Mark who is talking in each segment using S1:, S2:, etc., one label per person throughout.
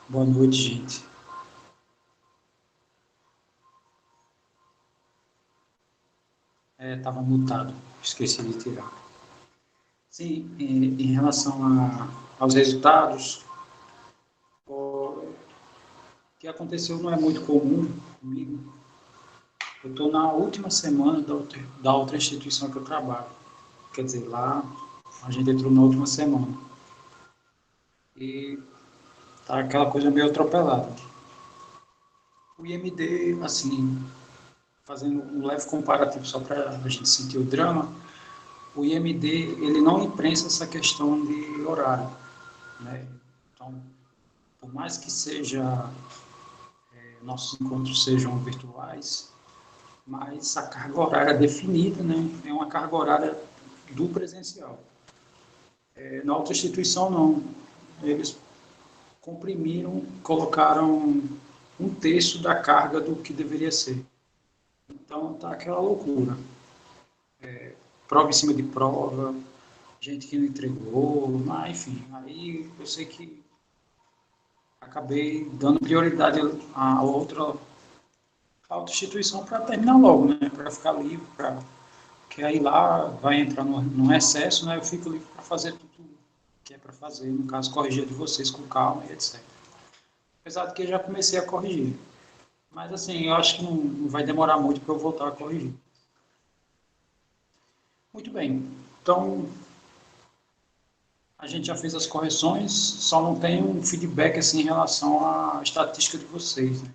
S1: Boa noite, gente. Estava mutado, esqueci de tirar. Sim, em relação aos resultados, o que aconteceu não é muito comum comigo. Eu estou na última semana da outra instituição que eu trabalho. Quer dizer, lá a gente entrou na última semana. E tá aquela coisa meio atropelada. O IMD, assim, fazendo um leve comparativo só para a gente sentir o drama, o IMD ele não imprensa essa questão de horário, né? Então, por mais que nossos encontros sejam virtuais, mas a carga horária é definida, né? É uma carga horária do presencial. Na outra instituição não, eles comprimiram, colocaram um terço da carga do que deveria ser. Então tá aquela loucura. Prova em cima de prova, gente que não entregou, mas enfim, aí eu sei que acabei dando prioridade a outra instituição para terminar logo, né? Para ficar livre, que aí lá vai entrar no recesso, né? Eu fico livre para fazer tudo que é para fazer, no caso, corrigir de vocês com calma e etc. Apesar de que eu já comecei a corrigir. Mas assim, eu acho que não vai demorar muito para eu voltar a corrigir. Muito bem. Então, a gente já fez as correções, só não tem um feedback assim em relação à estatística de vocês, né?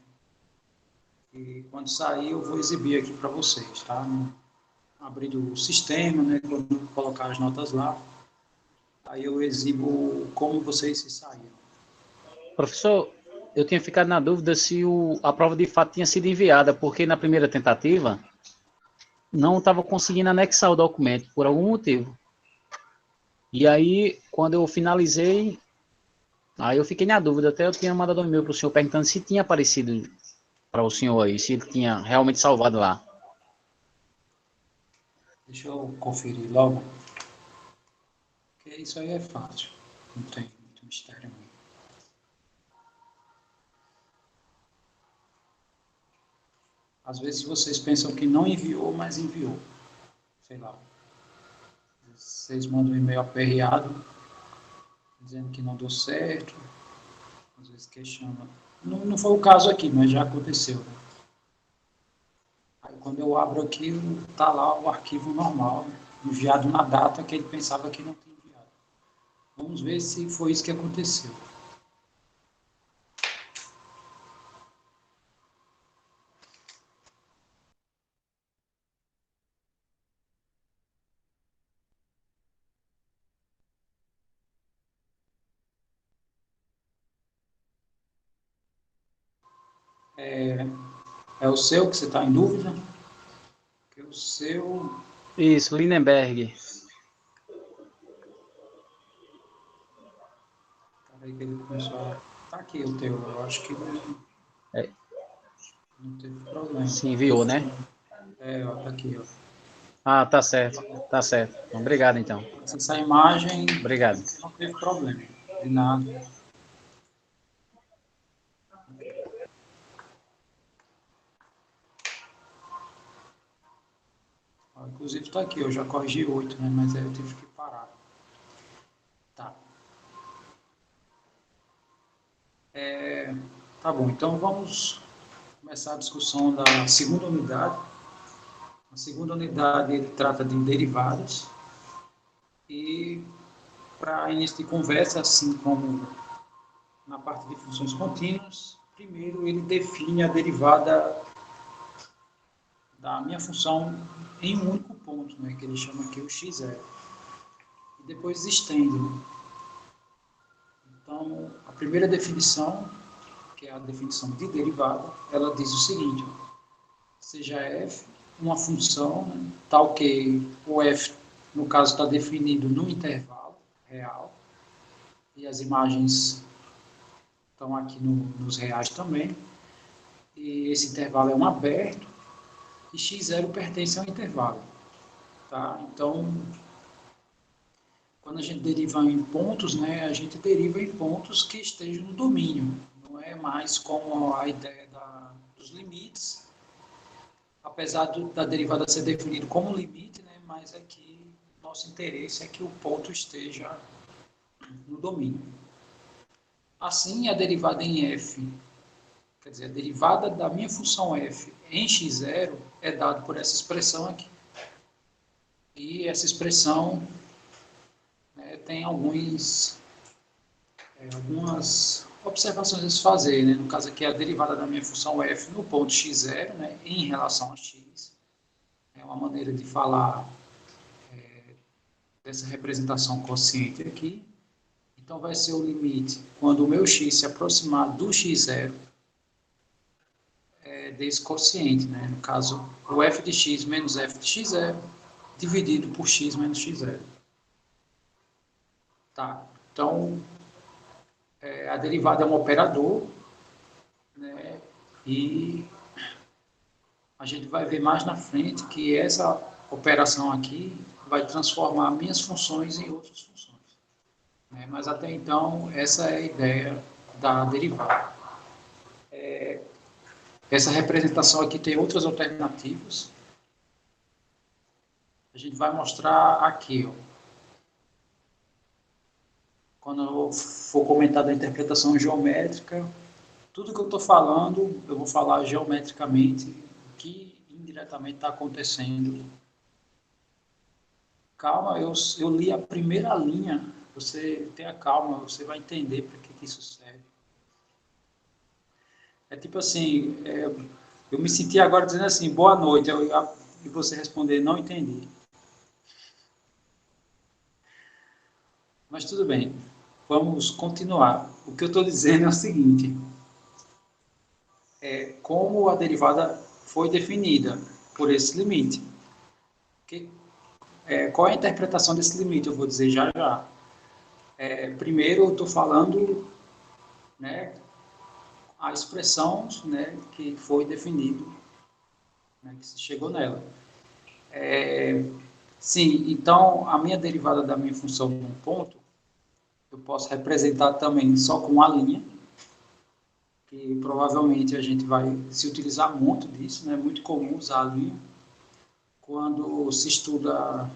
S1: E quando sair, eu vou exibir aqui para vocês, tá? Abrir o sistema, né? Quando colocar as notas lá, aí eu exibo como vocês se saíram.
S2: Professor, eu tinha ficado na dúvida se a prova de fato tinha sido enviada, porque na primeira tentativa não estava conseguindo anexar o documento por algum motivo. E aí, quando eu finalizei, aí eu fiquei na dúvida. Até eu tinha mandado um e-mail para o senhor perguntando se tinha aparecido para o senhor aí, se ele tinha realmente salvado lá.
S1: Deixa eu conferir logo, porque isso aí é fácil, não tem muito mistério não. Às vezes vocês pensam que não enviou, mas enviou. Sei lá. Vocês mandam um e-mail aperreado, dizendo que não deu certo, às vezes questionam. Não foi o caso aqui, mas já aconteceu. Né? Aí quando eu abro aqui, tá lá o arquivo normal, né? Enviado na data que ele pensava que não tinha enviado. Vamos ver se foi isso que aconteceu. É o seu que você está em dúvida? Porque o seu.
S2: Isso, Lindenberg.
S1: Peraí que ele começou a. Tá aqui o teu, eu acho que
S2: É,
S1: não teve problema.
S2: se enviou, né?
S1: Ó, tá aqui, ó.
S2: Ah, tá certo, tá certo. Obrigado, então.
S1: Essa imagem
S2: Obrigado.
S1: não teve problema. De nada. Ó, inclusive está aqui, eu já corrigi 8, né? Mas aí eu tive que parar. Tá. Tá bom, então vamos começar a discussão da segunda unidade. A segunda unidade ele trata de derivadas e para início de conversa, assim como na parte de funções contínuas, primeiro ele define a derivada da minha função em um único ponto, né, que ele chama aqui o x0. E depois estende. Então, a primeira definição, que é a definição de derivada, ela diz o seguinte: seja f uma função, né, tal que o f, no caso, está definido no intervalo real, e as imagens estão aqui nos reais também, e esse intervalo é um aberto, e x0 pertence ao intervalo. Tá? Então, quando a gente deriva em pontos, né, a gente deriva em pontos que estejam no domínio. né, mais como a ideia dos limites, apesar da derivada ser definida como limite, né, mas aqui nosso interesse é que o ponto esteja no domínio. Assim, a derivada em f, quer dizer, a derivada da minha função f em x0 é dado por essa expressão aqui. E essa expressão, né, tem algumas observações a se fazer, né? No caso aqui, a derivada da minha função f no ponto x0, né, em relação a x. É uma maneira de falar dessa representação quociente aqui. Então, vai ser o limite quando o meu x se aproximar do x0 desse quociente, né? No caso, o f de x menos f de x0 dividido por x menos x0. Tá? Então, a derivada é um operador, né? E a gente vai ver mais na frente que essa operação aqui vai transformar minhas funções em outras funções. Né? Mas até então, essa é a ideia da derivada. Essa representação aqui tem outras alternativas. A gente vai mostrar aqui, ó. Quando eu for comentar da interpretação geométrica, tudo que eu estou falando, eu vou falar geometricamente o que indiretamente está acontecendo. Calma, eu li a primeira linha, você tenha calma, você vai entender para que isso serve. É tipo assim, eu me senti agora dizendo assim, boa noite, e você responder, não entendi. Mas tudo bem, vamos continuar. O que eu estou dizendo é o seguinte, como a derivada foi definida por esse limite. Qual é a interpretação desse limite? Eu vou dizer já já. Primeiro, eu estou falando, né, a expressão, né, que foi definido, né, que se chegou nela. Sim, então a minha derivada da minha função num ponto, eu posso representar também só com a linha, que provavelmente a gente vai se utilizar muito disso, né? É muito comum usar a linha quando se estuda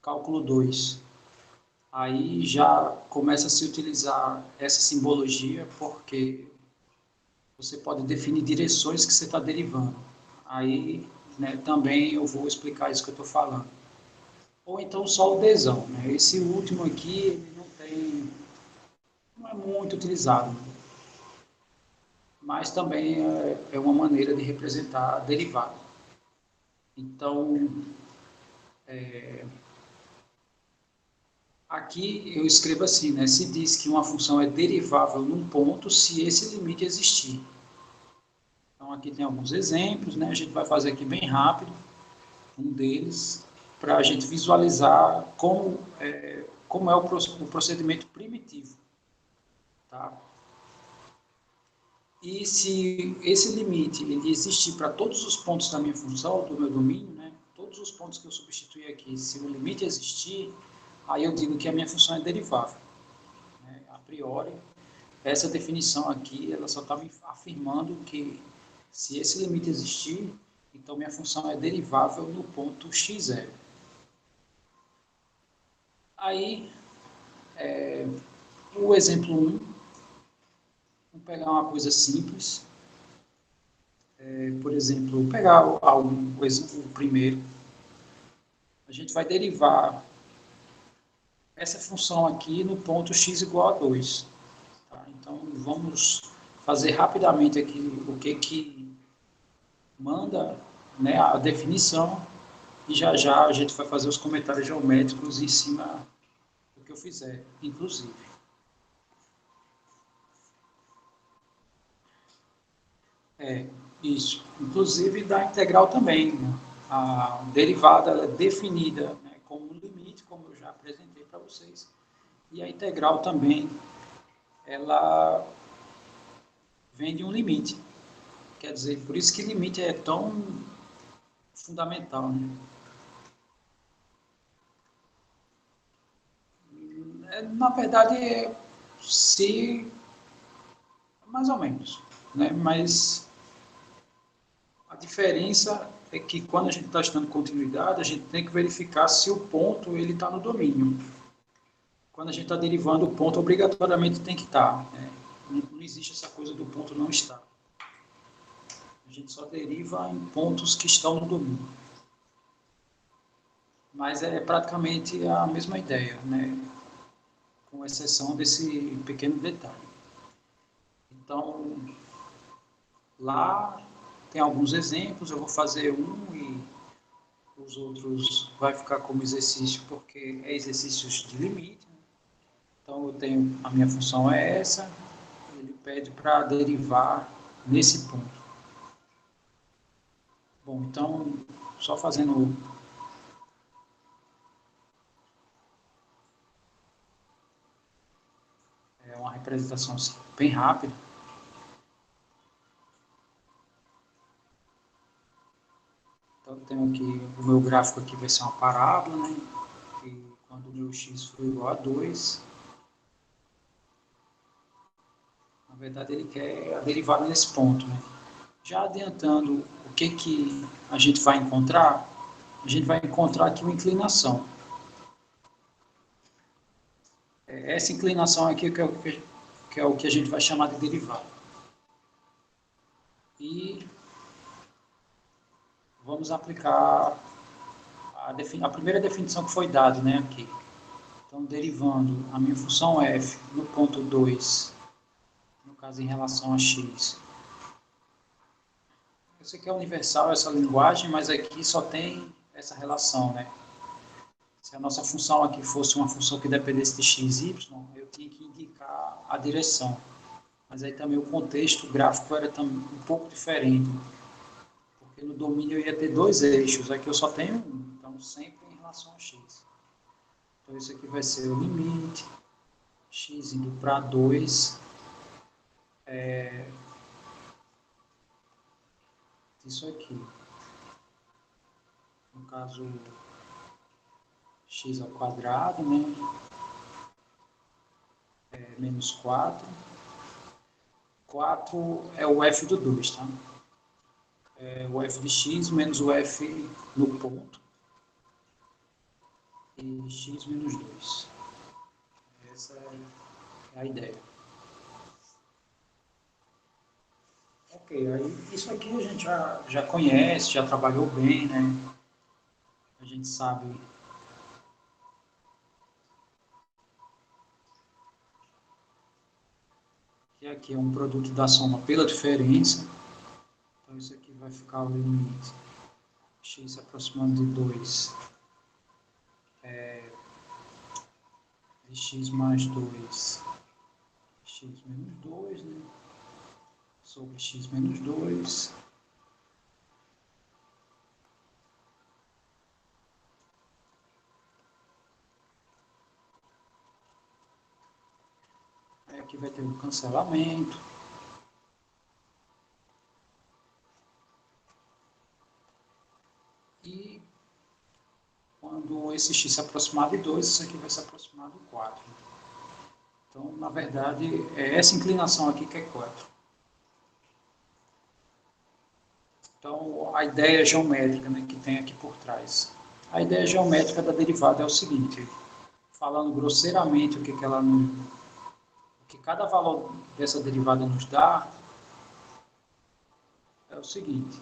S1: cálculo 2. Aí já começa a se utilizar essa simbologia, porque você pode definir direções que você está derivando. Aí, né, também eu vou explicar isso que eu estou falando. Ou então só o desão. Né? Esse último aqui ele não é muito utilizado, né? Mas também é uma maneira de representar a derivada. Então, aqui eu escrevo assim, né? Se diz que uma função é derivável num ponto se esse limite existir. Então, aqui tem alguns exemplos, né? A gente vai fazer aqui bem rápido, um deles, para a gente visualizar como é o procedimento primitivo. Tá? E se esse limite ele existir para todos os pontos da minha função, do meu domínio, né? Todos os pontos que eu substituí aqui, se o limite existir, aí eu digo que a minha função é derivável. Né? A priori, essa definição aqui, ela só está me afirmando que se esse limite existir, então minha função é derivável no ponto x0. Aí, o exemplo 1, vamos pegar uma coisa simples. Por exemplo, vou pegar o primeiro. A gente vai derivar essa função aqui no ponto x igual a 2. Tá? Então, vamos fazer rapidamente aqui o que manda, né, a definição, e já já a gente vai fazer os comentários geométricos em cima do que eu fizer, inclusive. Isso. Inclusive da integral também. Né? A derivada é definida, né, como um limite, como eu já apresentei para vocês. E a integral também, ela vem de um limite. Quer dizer, por isso que limite é tão fundamental. Né? Na verdade, se Mais ou menos, né? Mas a diferença é que quando a gente está estudando continuidade, a gente tem que verificar se o ponto ele está no domínio. Quando a gente está derivando, o ponto obrigatoriamente tem que estar. Né? Não existe essa coisa do ponto não estar. A gente só deriva em pontos que estão no domínio. Mas é praticamente a mesma ideia, né? Com exceção desse pequeno detalhe. Então, lá tem alguns exemplos, eu vou fazer um e os outros vai ficar como exercício, porque é exercícios de limite. Né? Então, eu tenho, a minha função é essa, ele pede para derivar nesse ponto. Bom, então, só fazendo uma representação assim, bem rápida. Então, eu tenho aqui, o meu gráfico aqui vai ser uma parábola, né? E quando o meu x for igual a 2, na verdade ele quer a derivada nesse ponto, né? Já adiantando o que a gente vai encontrar, a gente vai encontrar aqui uma inclinação. Essa inclinação aqui que é o que a gente vai chamar de derivada. E vamos aplicar a primeira definição que foi dada, né, aqui. Então, derivando a minha função f no ponto 2, no caso em relação a x. Isso aqui é universal, essa linguagem, mas aqui só tem essa relação, né? Se a nossa função aqui fosse uma função que dependesse de x, y, eu tinha que indicar a direção. Mas aí também o contexto gráfico era um pouco diferente, porque no domínio eu ia ter dois eixos, aqui eu só tenho um, então sempre em relação a x. Então isso aqui vai ser o limite, x indo para 2, isso aqui. No caso, x ao quadrado, né? Menos 4. 4 é o f do 2, tá? É o f de x menos o f no ponto. E x menos 2. Essa é a ideia. Ok, aí isso aqui a gente já conhece, já trabalhou bem, né? A gente sabe que aqui é um produto da soma pela diferença. Então isso aqui vai ficar o limite x se aproximando de 2 de x mais 2 x menos 2, né? Sobre x menos 2. Aí aqui vai ter um cancelamento. E quando esse x se aproximar de 2, isso aqui vai se aproximar de 4. Então, na verdade, é essa inclinação aqui que é 4. Então, a ideia geométrica, né, que tem aqui por trás. A ideia geométrica da derivada é o seguinte, falando grosseiramente o que cada valor dessa derivada nos dá, é o seguinte.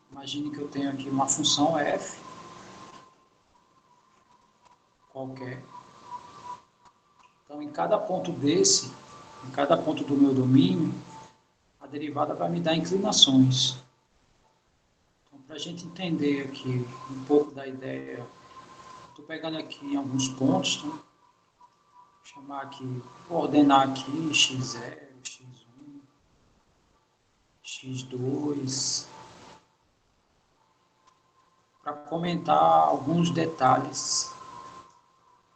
S1: Imagine que eu tenho aqui uma função f, qualquer. Então, em cada ponto do meu domínio, a derivada vai me dar inclinações. Então, para a gente entender aqui um pouco da ideia, estou pegando aqui alguns pontos, né? Vou chamar aqui, vou ordenar aqui x0, x1, x2, para comentar alguns detalhes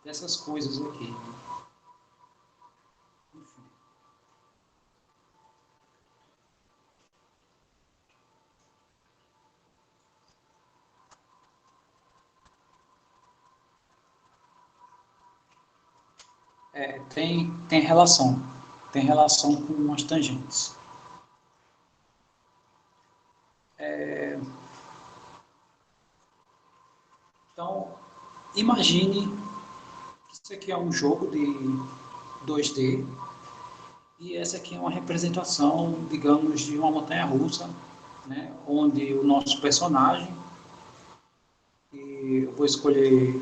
S1: dessas coisas aqui. Enfim. Tem relação. Tem relação com as tangentes. Então, imagine que isso aqui é um jogo de 2D e essa aqui é uma representação, digamos, de uma montanha-russa, né, onde o nosso personagem, e eu vou escolher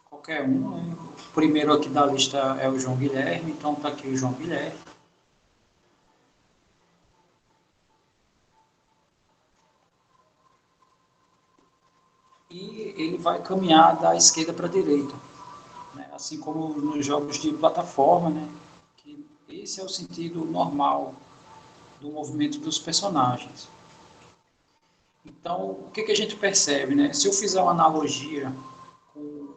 S1: qualquer um, né? O primeiro aqui da lista é o João Guilherme, então está aqui o João Guilherme. E ele vai caminhar da esquerda para a direita, né? Assim como nos jogos de plataforma, né? Que esse é o sentido normal do movimento dos personagens. Então, o que a gente percebe, né? Se eu fizer uma analogia com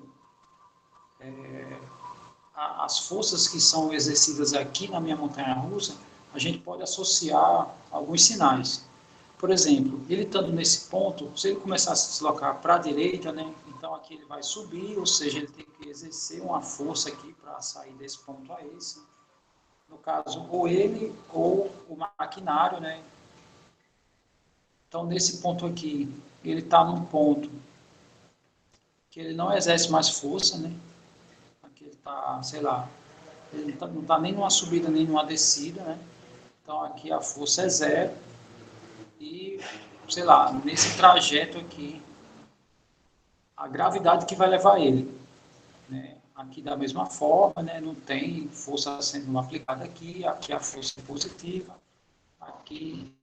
S1: as forças que são exercidas aqui na minha montanha-russa, a gente pode associar alguns sinais. Por exemplo, ele estando nesse ponto, se ele começar a se deslocar para a direita, né, então aqui ele vai subir, ou seja, ele tem que exercer uma força aqui para sair desse ponto a esse. No caso, ou ele ou o maquinário, né? Então, nesse ponto aqui, ele está num ponto que ele não exerce mais força, né? Aqui ele está, sei lá, ele não está nem numa subida nem numa descida, né? Então, aqui a força é zero e, sei lá, nesse trajeto aqui, a gravidade que vai levar ele, né? Aqui da mesma forma, né? Não tem força sendo aplicada aqui a força é positiva, aqui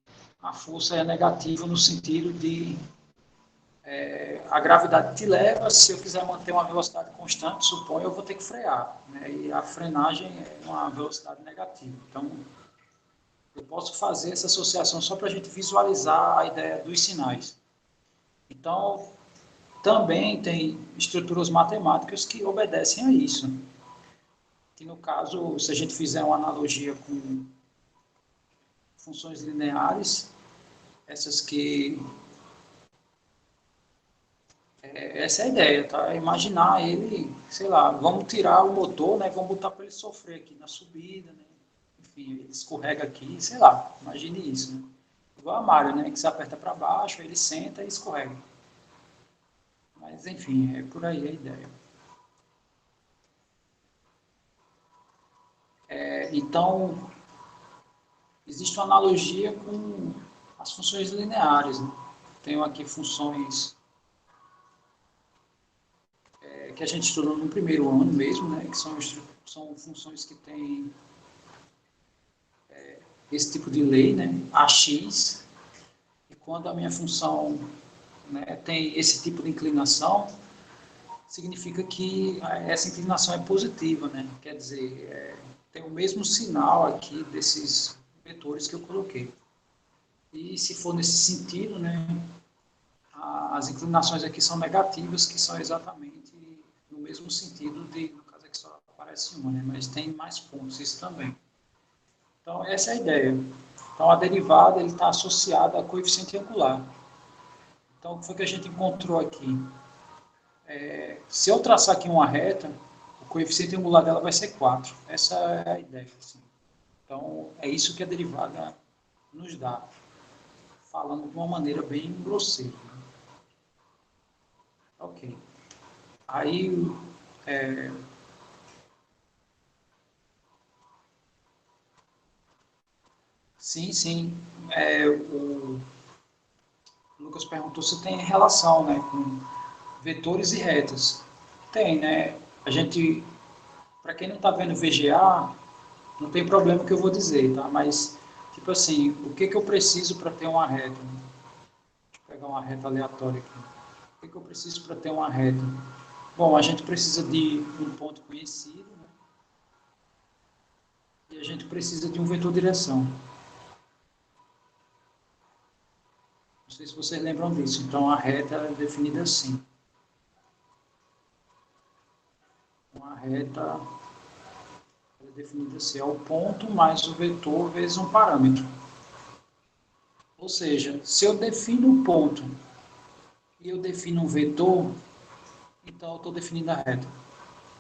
S1: a força é negativa no sentido de a gravidade te leva, se eu quiser manter uma velocidade constante, suponho, eu vou ter que frear, né? E a frenagem é uma velocidade negativa. Então, eu posso fazer essa associação só para a gente visualizar a ideia dos sinais. Então, também tem estruturas matemáticas que obedecem a isso. Que no caso, se a gente fizer uma analogia com funções lineares, essas que essa é a ideia, tá? Imaginar ele, sei lá, vamos tirar o motor, né? Vamos botar para ele sofrer aqui na subida, né? Enfim, ele escorrega aqui, sei lá, imagine isso, né? Igual a Mario, né? Que se aperta para baixo, ele senta e escorrega. Mas, enfim, é por aí a ideia. Então, existe uma analogia com as funções lineares, né? Tenho aqui funções que a gente estudou no primeiro ano mesmo, né? Que são funções que têm esse tipo de lei, né? AX, e quando a minha função, né, tem esse tipo de inclinação, significa que essa inclinação é positiva, né? Quer dizer, tem o mesmo sinal aqui desses vetores que eu coloquei. E se for nesse sentido, né, as inclinações aqui são negativas, que são exatamente no mesmo sentido de, no caso aqui só aparece uma, né, mas tem mais pontos, isso também. Então, essa é a ideia. Então, a derivada está associada a coeficiente angular. Então, o que foi que a gente encontrou aqui? Se eu traçar aqui uma reta, o coeficiente angular dela vai ser 4. Essa é a ideia. Assim. Então, é isso que a derivada nos dá, falando de uma maneira bem grosseira. Ok. Aí, sim, sim. O Lucas perguntou se tem relação, né, com vetores e retas. Tem, né? A gente, para quem não está vendo VGA, não tem problema o que eu vou dizer, tá? Mas, tipo assim, o que eu preciso para ter uma reta? Deixa eu pegar uma reta aleatória aqui. O que eu preciso para ter uma reta? Bom, a gente precisa de um ponto conhecido, né? E a gente precisa de um vetor direção. Não sei se vocês lembram disso. Então, a reta é definida assim. Uma reta é definida assim, é o ponto mais o vetor vezes um parâmetro. Ou seja, se eu defino um ponto e eu defino um vetor, Então, eu estou definindo a reta,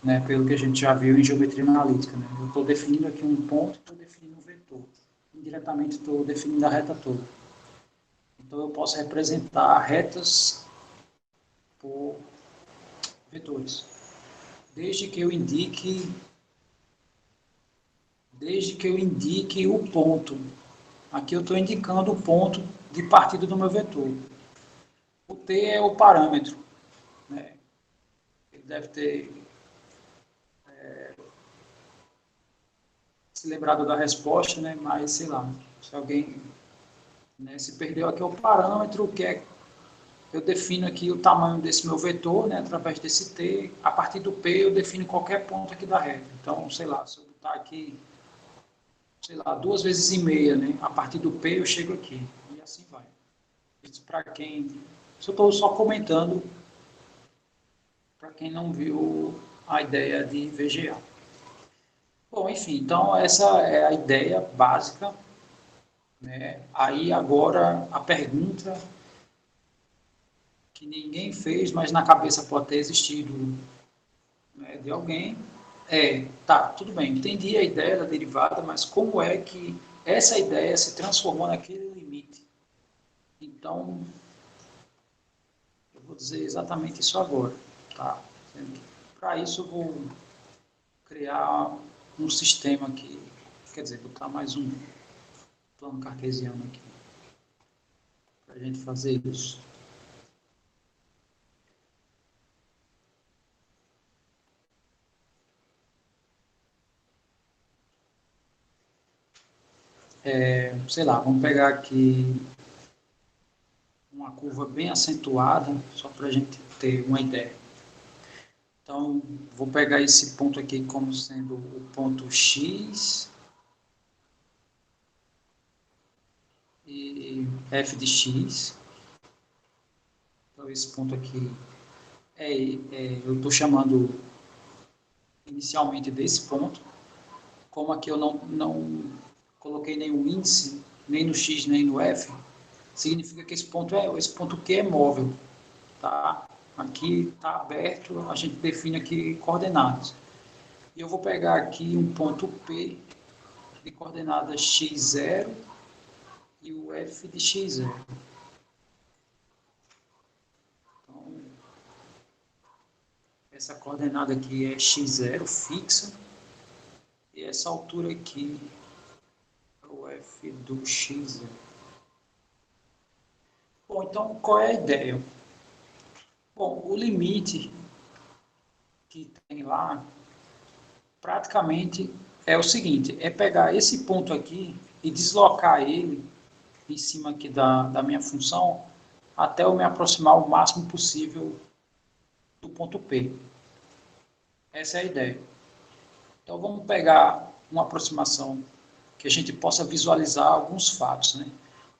S1: né? Pelo que a gente já viu em geometria analítica, né? Eu estou definindo aqui um ponto e estou definindo um vetor. Indiretamente, estou definindo a reta toda. Então, eu posso representar retas por vetores, desde que eu indique o ponto. Aqui eu estou indicando o ponto de partida do meu vetor. O t é o parâmetro, né? Ele deve ter se lembrado da resposta, né? Mas sei lá, se alguém, né, se perdeu aqui é o parâmetro, que é eu defino aqui o tamanho desse meu vetor, né, através desse t. A partir do p eu defino qualquer ponto aqui da reta. Então, sei lá, se eu botar aqui, sei lá, 2 vezes e meia, né? A partir do p eu chego aqui. E assim vai. Isso para quem... Isso eu estou só comentando para quem não viu a ideia de VGA. Bom, enfim, então essa é a ideia básica, né? Aí agora a pergunta que ninguém fez, mas na cabeça pode ter existido, né, de alguém, tá, tudo bem, entendi a ideia da derivada, mas como é que essa ideia se transformou naquele limite? Então, eu vou dizer exatamente isso agora, tá? Para isso eu vou criar um sistema aqui, quer dizer, botar mais um plano cartesiano aqui, para a gente fazer isso. Sei lá, vamos pegar aqui uma curva bem acentuada, só para a gente ter uma ideia. Então, vou pegar esse ponto aqui como sendo o ponto X e f de x. Então, esse ponto aqui eu estou chamando inicialmente desse ponto. Como aqui eu não coloquei nenhum índice, nem no x, nem no f, significa que esse ponto Q é móvel. Tá? Aqui está aberto, a gente define aqui coordenadas. E eu vou pegar aqui um ponto P de coordenadas x0 e o f de x0. Então, essa coordenada aqui é x0 fixa e essa altura aqui é o f do x0. Bom, então qual é a ideia? Bom, o limite que tem lá praticamente é o seguinte, é pegar esse ponto aqui e deslocar ele em cima aqui da minha função até eu me aproximar o máximo possível do ponto P. Essa é a ideia. Então vamos pegar uma aproximação que a gente possa visualizar alguns fatos, né?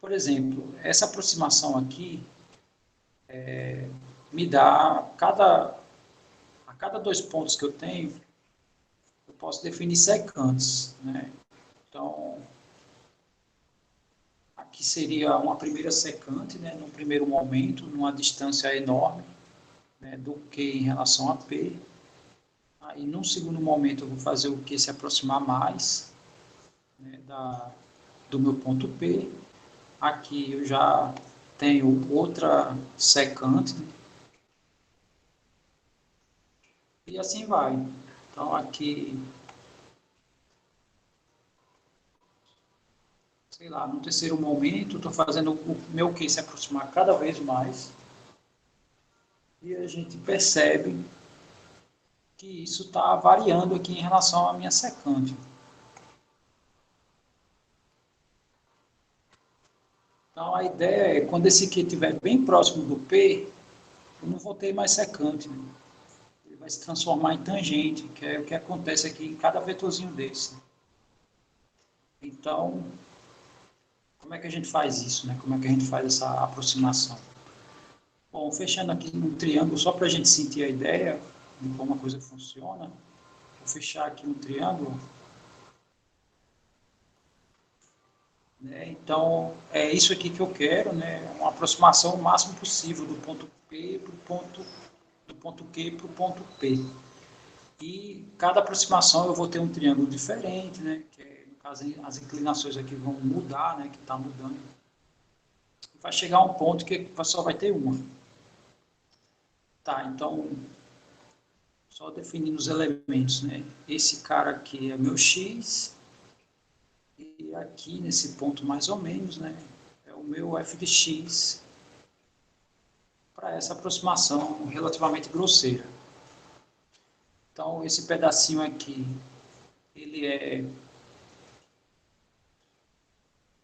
S1: Por exemplo, essa aproximação aqui me dá a cada 2 pontos que eu tenho, eu posso definir secantes, né? Então, aqui seria uma primeira secante, né, no primeiro momento, numa distância enorme, né, do Q em relação a P. Aí, num segundo momento, eu vou fazer o Q se aproximar mais, né, do meu ponto P. Aqui eu já tenho outra secante, né, e assim vai. Então, aqui, sei lá, no terceiro momento, estou fazendo o meu Q se aproximar cada vez mais, e a gente percebe que isso está variando aqui em relação à minha secante. Então, a ideia é, quando esse Q estiver bem próximo do P, eu não vou ter mais secante, né? Ele vai se transformar em tangente, que é o que acontece aqui em cada vetorzinho desse. Então, como é que a gente faz isso, né? Como é que a gente faz essa aproximação? Bom, fechando aqui um triângulo, só para a gente sentir a ideia de como a coisa funciona, vou fechar aqui um triângulo. Né? Então, é isso aqui que eu quero, né? Uma aproximação o máximo possível do ponto P para o ponto ponto Q para o ponto P. E cada aproximação eu vou ter um triângulo diferente, né? Que no caso as inclinações aqui vão mudar, né? Que está mudando. Vai chegar a um ponto que só vai ter uma. Tá, então, só definindo os elementos, né? Esse cara aqui é meu X, e aqui nesse ponto mais ou menos, né? É o meu f de x para essa aproximação relativamente grosseira. Então, esse pedacinho aqui, ele é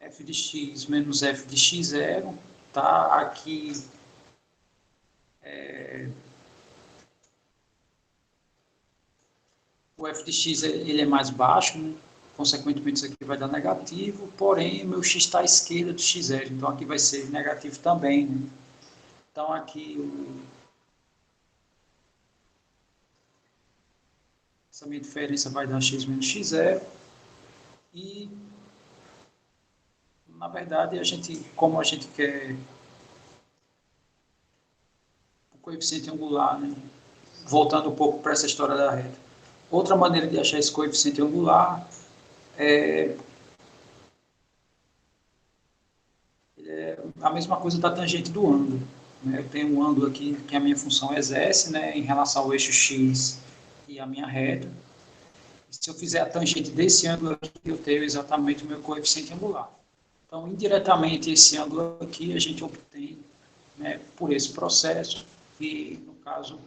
S1: f de x menos f de x0, tá? Aqui o f de x ele é mais baixo, né? Consequentemente isso aqui vai dar negativo, porém meu x está à esquerda do x0, então aqui vai ser negativo também, né? Então aqui essa minha diferença vai dar x menos x0 e na verdade como a gente quer o coeficiente angular, né? Voltando um pouco para essa história da reta. Outra maneira de achar esse coeficiente angular é a mesma coisa da tangente do ângulo. Né? Eu tenho um ângulo aqui que a minha função exerce, né, em relação ao eixo x e a minha reta. Se eu fizer a tangente desse ângulo aqui, eu tenho exatamente o meu coeficiente angular. Então, indiretamente, esse ângulo aqui a gente obtém, né, por esse processo, que, no caso,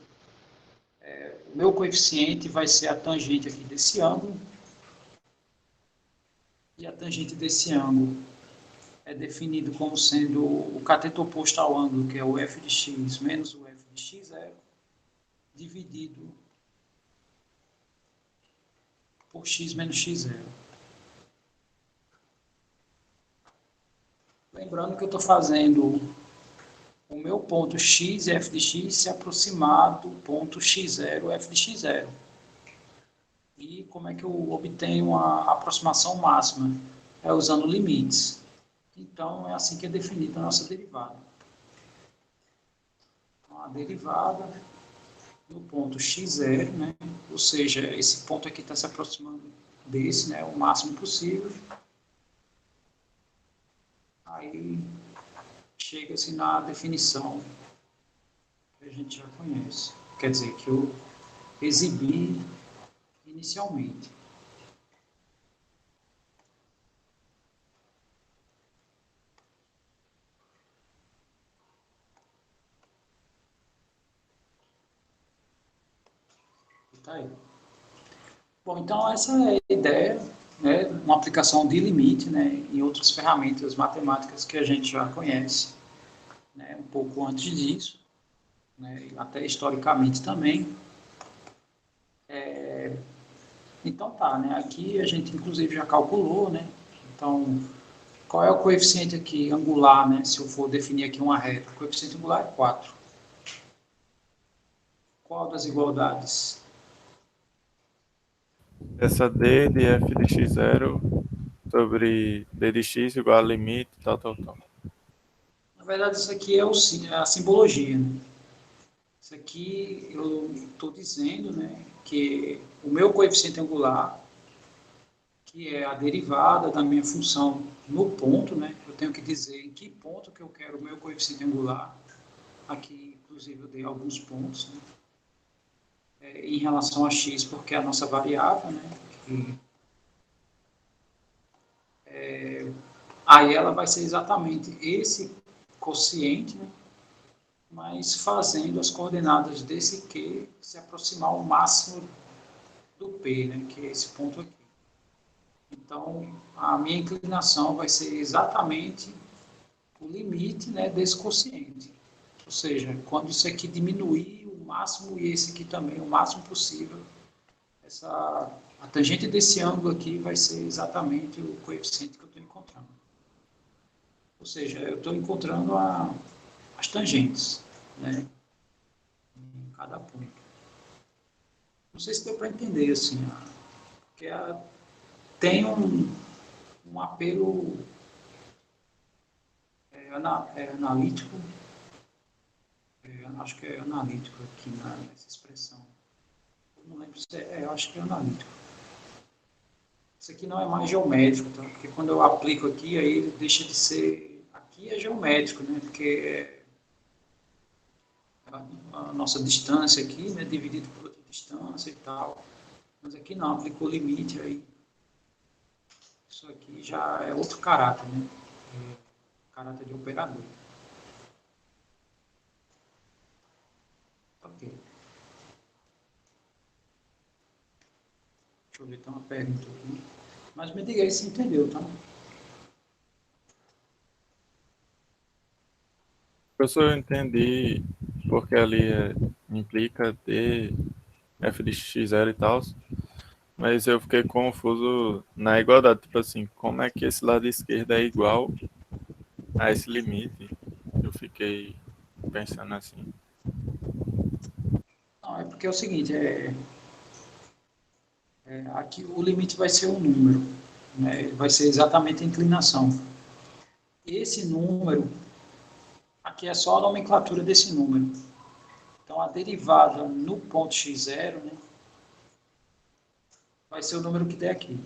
S1: o meu coeficiente vai ser a tangente aqui desse ângulo, e a tangente desse ângulo é definido como sendo o cateto oposto ao ângulo, que é o f de x menos o f de x0, dividido por x menos x0. Lembrando que eu estou fazendo o meu ponto x, f de x, se aproximar do ponto x0, f de x0. E como é que eu obtenho a aproximação máxima? É usando limites. Então, é assim que é definida a nossa derivada. Então, a derivada no ponto x0, né? Ou seja, esse ponto aqui está se aproximando desse, né? O máximo possível. Aí chega-se na definição que a gente já conhece. Quer dizer, que eu exibi inicialmente. Tá aí. Bom, então essa é a ideia, né, uma aplicação de limite, né, em outras ferramentas matemáticas que a gente já conhece, né, um pouco antes disso, né, até historicamente também. Então tá, né, aqui a gente inclusive já calculou, né, então qual é o coeficiente aqui angular, né, se eu for definir aqui uma reta? O coeficiente angular é 4. Qual das igualdades?
S3: Essa d de f de x0 sobre d de x igual a limite, tal, tal, tal.
S1: Na verdade, isso aqui é a simbologia, né? Isso aqui eu estou dizendo, né, que o meu coeficiente angular, que é a derivada da minha função no ponto, né, eu tenho que dizer em que ponto que eu quero o meu coeficiente angular. Aqui, inclusive, eu dei alguns pontos, né, em relação a x, porque é a nossa variável, né, aí ela vai ser exatamente esse quociente, né, mas fazendo as coordenadas desse Q se aproximar ao máximo do P, né, que é esse ponto aqui. Então, a minha inclinação vai ser exatamente o limite, né, desse quociente. Ou seja, quando isso aqui diminuir o máximo e esse aqui também o máximo possível, a tangente desse ângulo aqui vai ser exatamente o coeficiente que eu estou encontrando. Ou seja, eu estou encontrando as tangentes, né, em cada ponto. Não sei se deu para entender, assim, porque tem um apelo analítico Acho que é analítico aqui nessa expressão. Não lembro se eu acho que é analítico. Isso aqui não é mais geométrico, tá? Porque quando eu aplico aqui, aí ele deixa de ser... Aqui é geométrico, né? Porque a nossa distância aqui, né? Dividido por outra distância e tal. Mas aqui não, aplicou limite, aí isso aqui já é outro caráter, né? Caráter de operador. Ok. Deixa eu ver, tem uma pergunta aqui. Mas me diga aí se entendeu, tá?
S3: Professor, eu entendi porque ali implica D, f de x0 e tal, mas eu fiquei confuso na igualdade, tipo assim, como é que esse lado esquerdo é igual a esse limite? Eu fiquei pensando assim.
S1: Não, é porque é o seguinte, aqui o limite vai ser um número, né? Vai ser exatamente a inclinação. Esse número, aqui é só a nomenclatura desse número. Então, a derivada no ponto x0, né, vai ser o número que der aqui.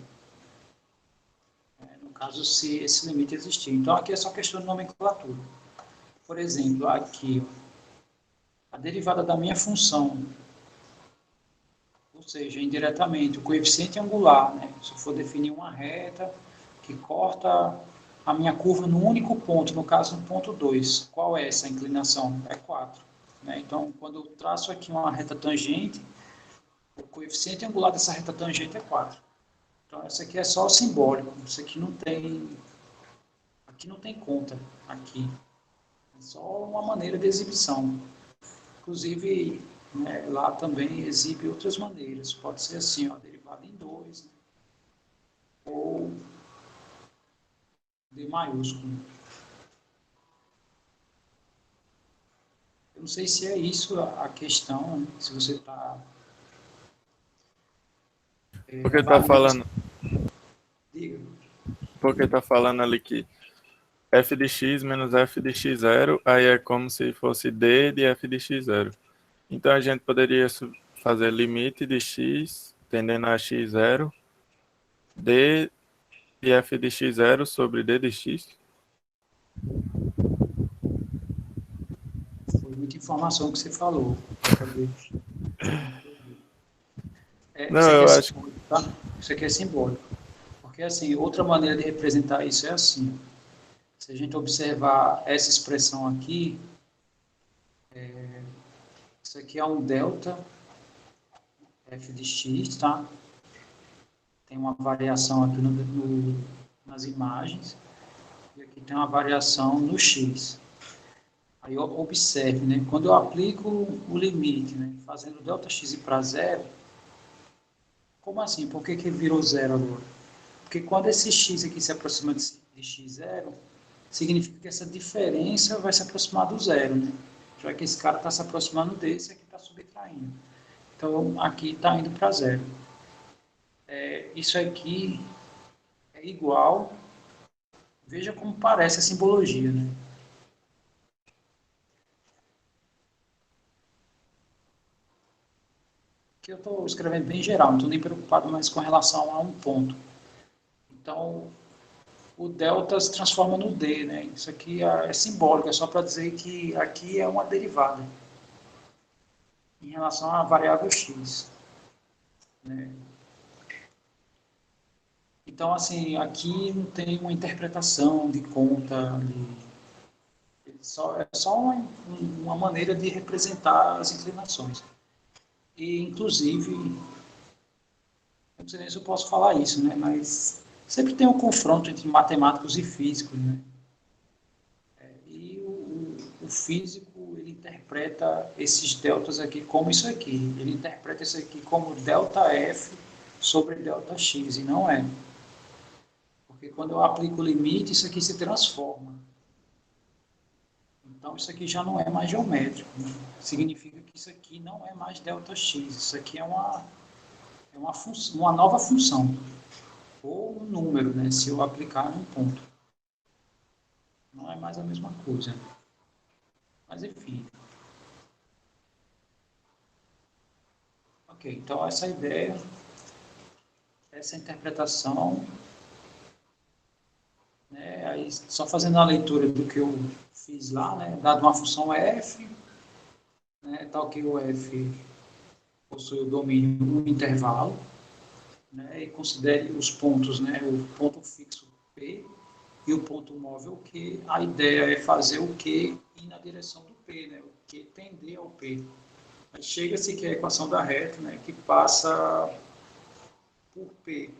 S1: No caso, se esse limite existir. Então, aqui é só questão de nomenclatura. Por exemplo, aqui, a derivada da minha função, ou seja, indiretamente, o coeficiente angular, né, se eu for definir uma reta que corta a minha curva num único ponto, no caso no ponto 2, qual é essa inclinação? É 4. Né? Então, quando eu traço aqui uma reta tangente, o coeficiente angular dessa reta tangente é 4. Então, essa aqui é só o simbólico. Isso aqui não tem... Aqui não tem conta. Aqui. É só uma maneira de exibição. Inclusive, né, lá também exibe outras maneiras. Pode ser assim, ó, derivada em 2, né? Ou D maiúsculo. Eu não sei se é isso a questão, né? Se você está
S3: Porque tá
S1: avaliando...
S3: falando,
S1: Diga.
S3: porque tá falando ali que f de x menos f de x0, aí é como se fosse d de f de x0. Então a gente poderia fazer limite de x tendendo a x0, d de f de x0 sobre d de x.
S1: Foi muita informação que você falou.
S3: Não,
S1: Isso aqui é
S3: eu acho.
S1: simbólico, tá? Isso aqui é simbólico. Porque, assim, outra maneira de representar isso é assim. Se a gente observar essa expressão aqui, isso aqui é um delta f de x, tá? Tem uma variação aqui nas imagens, e aqui tem uma variação no x. Aí observe, né? Quando eu aplico o limite, né? Fazendo Δx ir para zero, como assim? Por que virou zero agora? Porque quando esse x aqui se aproxima de x0, significa que essa diferença vai se aproximar do zero, né? Já que esse cara está se aproximando desse, aqui está subtraindo. Então, aqui está indo para zero. Isso aqui é igual... Veja como parece a simbologia, né? Aqui eu estou escrevendo bem geral, não estou nem preocupado mais com relação a um ponto. Então, o delta se transforma no d, né? Isso aqui é simbólico, é só para dizer que aqui é uma derivada em relação à variável x, né? Então, assim, aqui não tem uma interpretação de conta, é só uma maneira de representar as inclinações. E, inclusive, não sei nem se eu posso falar isso, né? Mas sempre tem um confronto entre matemáticos e físicos, né? E o físico, ele interpreta esses deltas aqui como isso aqui. Ele interpreta isso aqui como delta F sobre delta X, e não é. Porque quando eu aplico o limite, isso aqui se transforma. Então, isso aqui já não é mais geométrico, né? Significa que isso aqui não é mais ΔX. Isso aqui é uma nova função. Ou um número, né? Se eu aplicar num ponto. Não é mais a mesma coisa. Mas, enfim. Ok, então essa ideia, essa interpretação, né, aí só fazendo a leitura do que eu fiz lá, né, dado uma função f, né, tal que o f possui o domínio um intervalo, né, e considere os pontos, né, o ponto fixo P e o ponto móvel Q. A ideia é fazer o Q ir na direção do P, né, o Q tender ao P. Aí chega-se que é a equação da reta, né, que passa por P.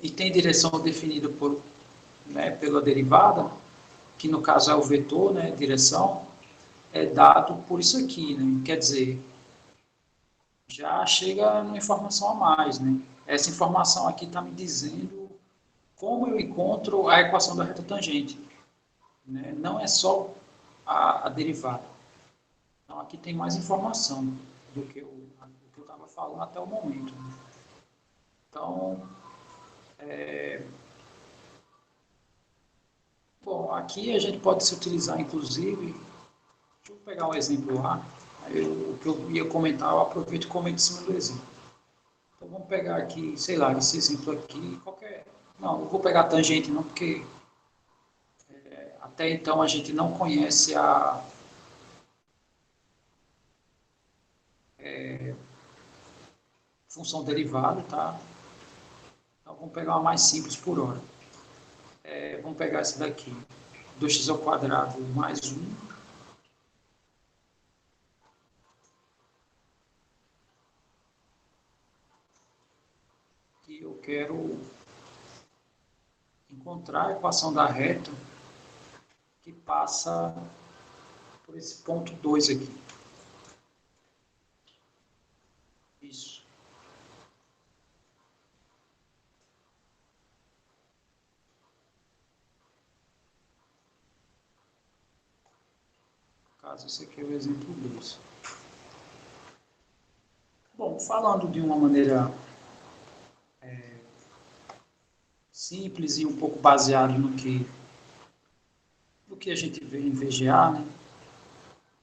S1: E tem direção definida por, né, pela derivada, que no caso é o vetor, né, direção, é dado por isso aqui, né? Quer dizer, já chega numa informação a mais, né? Essa informação aqui está me dizendo como eu encontro a equação da reta tangente, né? Não é só a derivada. Então, aqui tem mais informação do que eu estava falando até o momento. Né? Então, bom, aqui a gente pode se utilizar, inclusive, deixa eu pegar um exemplo lá, o que eu ia comentar, eu aproveito e comento em cima do exemplo. Então, vamos pegar aqui, sei lá, esse exemplo aqui, qualquer... Não, eu vou pegar tangente não, porque até então a gente não conhece a função derivada, tá? Então, vamos pegar uma mais simples por hora. Vamos pegar esse daqui, 2x ao quadrado mais 1, e eu quero encontrar a equação da reta que passa por esse ponto 2 aqui. Isso. No caso, esse aqui é o exemplo 2. Bom, falando de uma maneira simples e um pouco baseado no que a gente vê em VGA, né?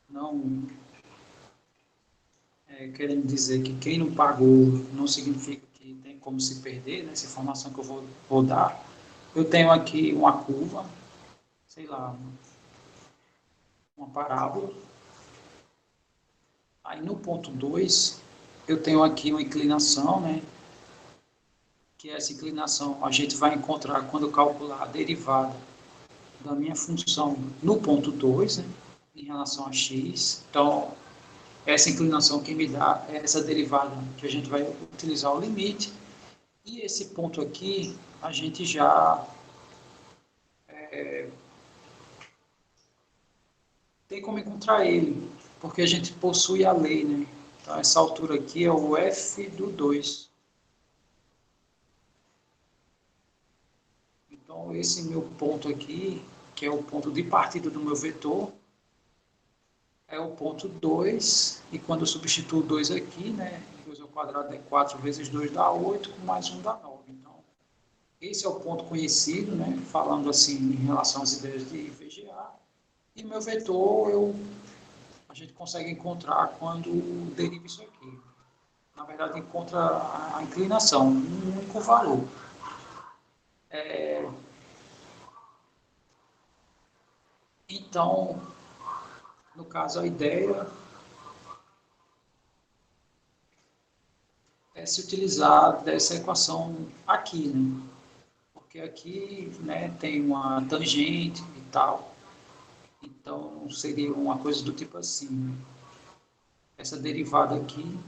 S1: Não querendo dizer que quem não pagou não significa que tem como se perder, né? Essa informação que eu vou dar. Eu tenho aqui uma curva, sei lá, uma parábola. Aí no ponto 2, eu tenho aqui uma inclinação, né? Que essa inclinação a gente vai encontrar quando eu calcular a derivada da minha função no ponto 2, né? Em relação a x. Então, essa inclinação que me dá é essa derivada que a gente vai utilizar o limite. E esse ponto aqui, a gente já tem como encontrar ele, porque a gente possui a lei, né? Então, essa altura aqui é o f do 2. Então, esse meu ponto aqui, que é o ponto de partida do meu vetor, é o ponto 2, e quando eu substituo 2 aqui, né, 2 ao quadrado é 4 vezes 2 dá 8, com mais 1 dá 9. Então, esse é o ponto conhecido, né, falando assim em relação às ideias de VGA. E meu vetor, a gente consegue encontrar quando deriva isso aqui. Na verdade, encontra a inclinação, um único valor. Então, no caso, a ideia é se utilizar dessa equação aqui, né? Porque aqui, né, tem uma tangente e tal, então seria uma coisa do tipo assim, né? Essa derivada aqui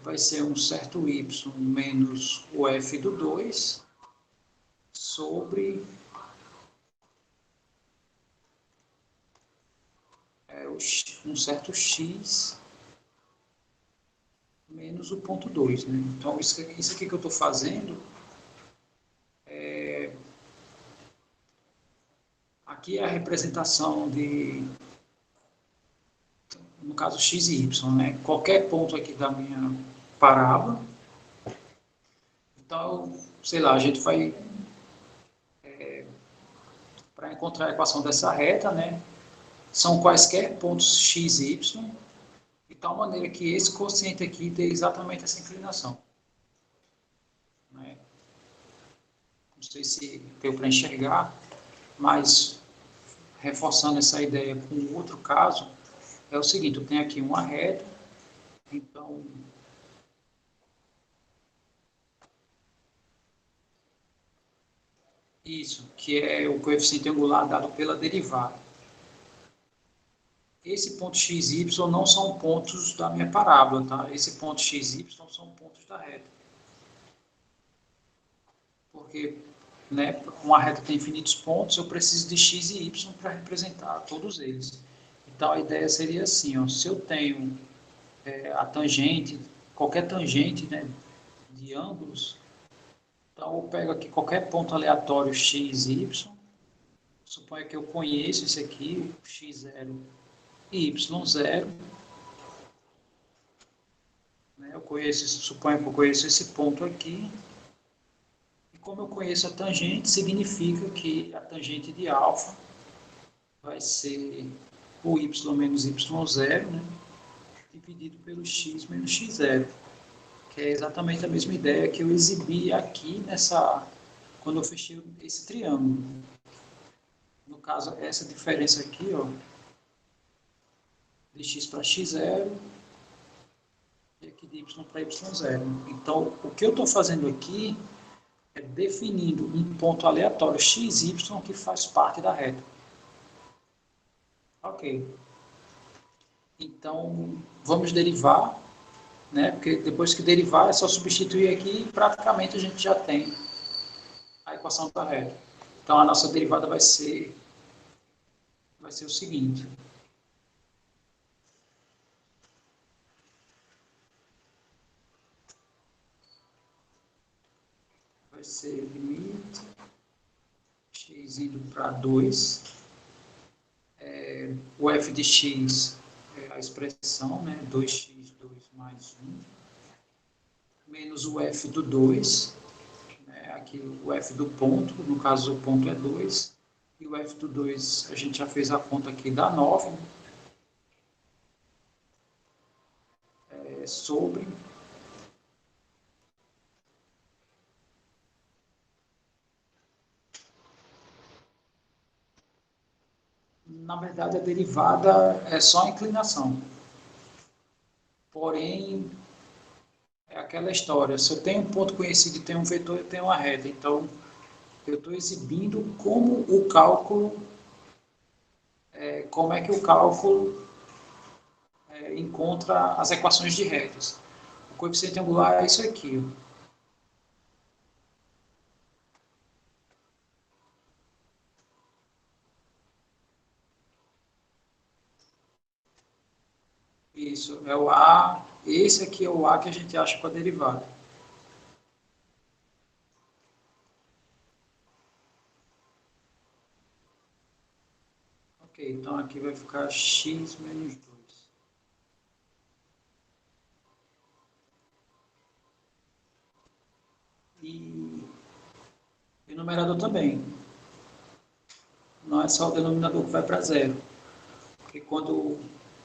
S1: vai ser um certo y menos o f do 2 sobre um certo x menos o ponto 2, né? Então, isso aqui que eu estou fazendo, aqui é a representação no caso, x e y, né? Qualquer ponto aqui da minha parábola. Então, sei lá, a gente vai, para encontrar a equação dessa reta, né? São quaisquer pontos x e y. tal maneira que esse quociente aqui dê exatamente essa inclinação. Né? Não sei se deu para enxergar, mas reforçando essa ideia com outro caso, é o seguinte, eu tenho aqui uma reta, então isso, que é o coeficiente angular dado pela derivada. Esse ponto x e y não são pontos da minha parábola, tá? Esse ponto x e y são pontos da reta. Porque, né, uma reta tem infinitos pontos, eu preciso de x e y para representar todos eles. Então, a ideia seria assim, ó, se eu tenho a tangente, qualquer tangente, né, de ângulos, então eu pego aqui qualquer ponto aleatório x e y, suponha que eu conheço esse aqui, x0 e y0, né, suponho que eu conheço esse ponto aqui, e como eu conheço a tangente, significa que a tangente de alfa vai ser o y menos y0, né, dividido pelo x menos x0, que é exatamente a mesma ideia que eu exibi aqui quando eu fechei esse triângulo. No caso, essa diferença aqui, ó, de x para x0 e aqui de y para y0. Então, o que eu estou fazendo aqui é definindo um ponto aleatório x, y que faz parte da reta. Ok. Então, vamos derivar, né? Porque depois que derivar é só substituir aqui e praticamente a gente já tem a equação da reta. Então, a nossa derivada vai ser o seguinte. Vai ser limite x indo para 2. O f de x é a expressão, né? 2x2 mais 1, menos o f do 2, né? Aqui o f do ponto, no caso o ponto é 2, e o f do 2 a gente já fez a conta aqui, dá 9, né? Sobre na verdade a derivada é só a inclinação, porém é aquela história, se eu tenho um ponto conhecido e tenho um vetor, eu tenho uma reta, então eu estou exibindo como o cálculo, como é que o cálculo encontra as equações de retas. O coeficiente angular é isso aqui, ó. Isso, é o A, esse aqui é o A que a gente acha com a derivada. Ok, então aqui vai ficar x menos 2. E o numerador também. Não é só o denominador que vai para zero. Porque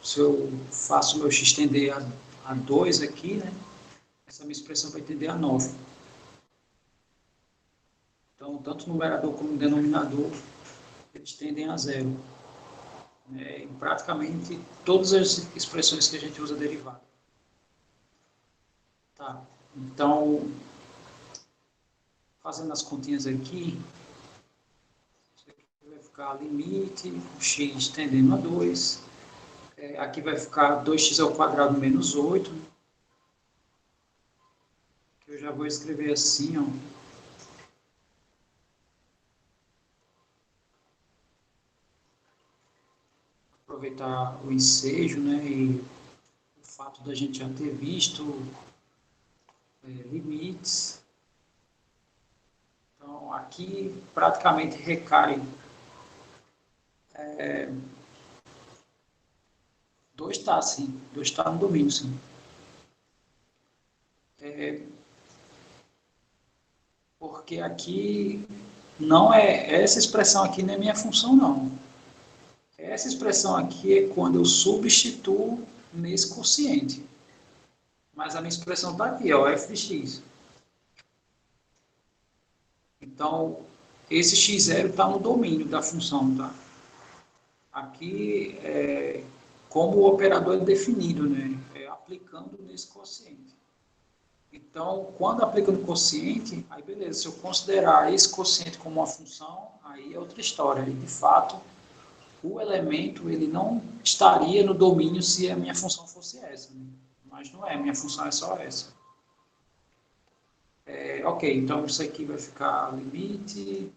S1: se eu faço o meu x tender a 2 aqui, né, essa minha expressão vai tender a 9. Então, tanto o numerador como o denominador, eles tendem a zero. Em praticamente todas as expressões que a gente usa derivada. Tá, então, fazendo as continhas aqui, isso aqui vai ficar limite, o x tendendo a 2, aqui vai ficar 2x ao quadrado menos 8, que eu já vou escrever assim, ó. Aproveitar o ensejo, né, e o fato da gente já ter visto limites. Então, aqui praticamente recai 2 está sim, 2 está no domínio, sim. Porque aqui não essa expressão aqui não é minha função, não. Essa expressão aqui é quando eu substituo nesse quociente. Mas a minha expressão está aqui, ó, f de x. Então, esse x0 está no domínio da função, tá? Aqui, como o operador é definido, né? Aplicando nesse quociente. Então, quando aplica no quociente, aí beleza, se eu considerar esse quociente como uma função, aí é outra história. E, de fato, o elemento ele não estaria no domínio se a minha função fosse essa. Né? Mas não é, minha função é só essa. Ok, então isso aqui vai ficar limite.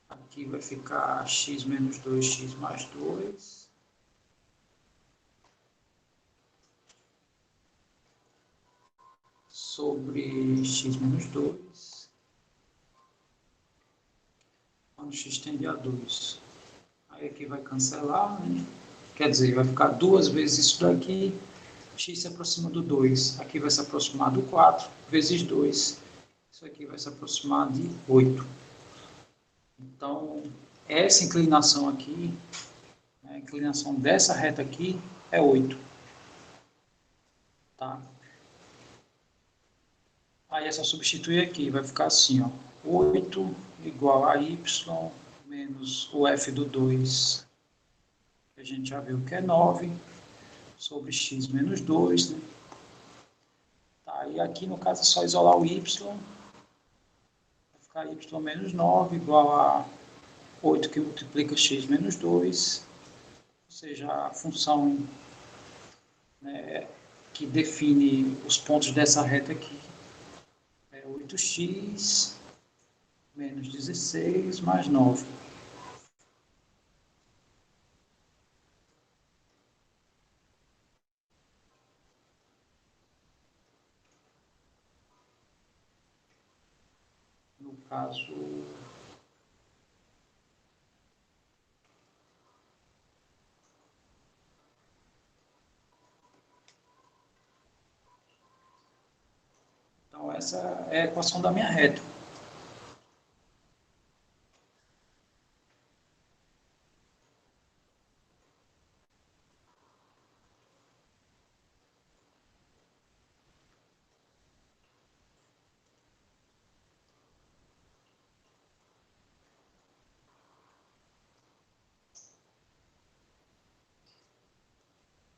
S1: Aqui vai ficar x menos 2x mais 2. Sobre x menos 2. Quando x tende a 2. Aí aqui vai cancelar, né? Quer dizer, vai ficar 2 vezes isso daqui. X se aproxima do 2. Aqui vai se aproximar do 4 vezes 2. Isso aqui vai se aproximar de 8. Então, essa inclinação aqui, a inclinação dessa reta aqui é 8. Tá? Aí é só substituir aqui, vai ficar assim, ó. 8 igual a y menos o f do 2, que a gente já viu que é 9, sobre x menos 2, né? Tá, e aqui no caso é só isolar o y, vai ficar y menos 9 igual a 8 que multiplica x menos 2, ou seja, a função, né, que define os pontos dessa reta aqui é 8x menos 16 mais 9. No caso, então essa é a equação da minha reta.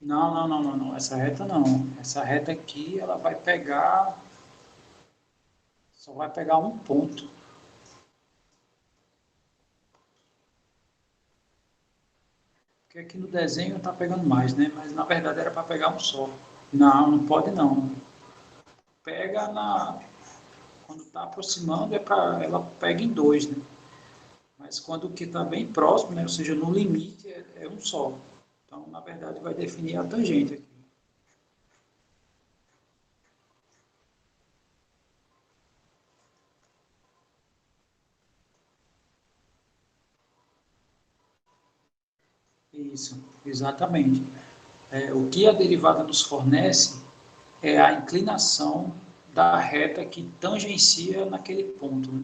S1: Não. Essa reta não. Essa reta aqui, ela vai pegar, só vai pegar um ponto. Porque aqui no desenho está pegando mais, né? Mas na verdade era para pegar um só. Não pode não. Pega quando está aproximando, ela pega em dois, né? Mas quando o que está bem próximo, né? Ou seja, no limite, é um só. Então, na verdade, vai definir a tangente aqui. Isso, exatamente. O que a derivada nos fornece é a inclinação da reta que tangencia naquele ponto. Né?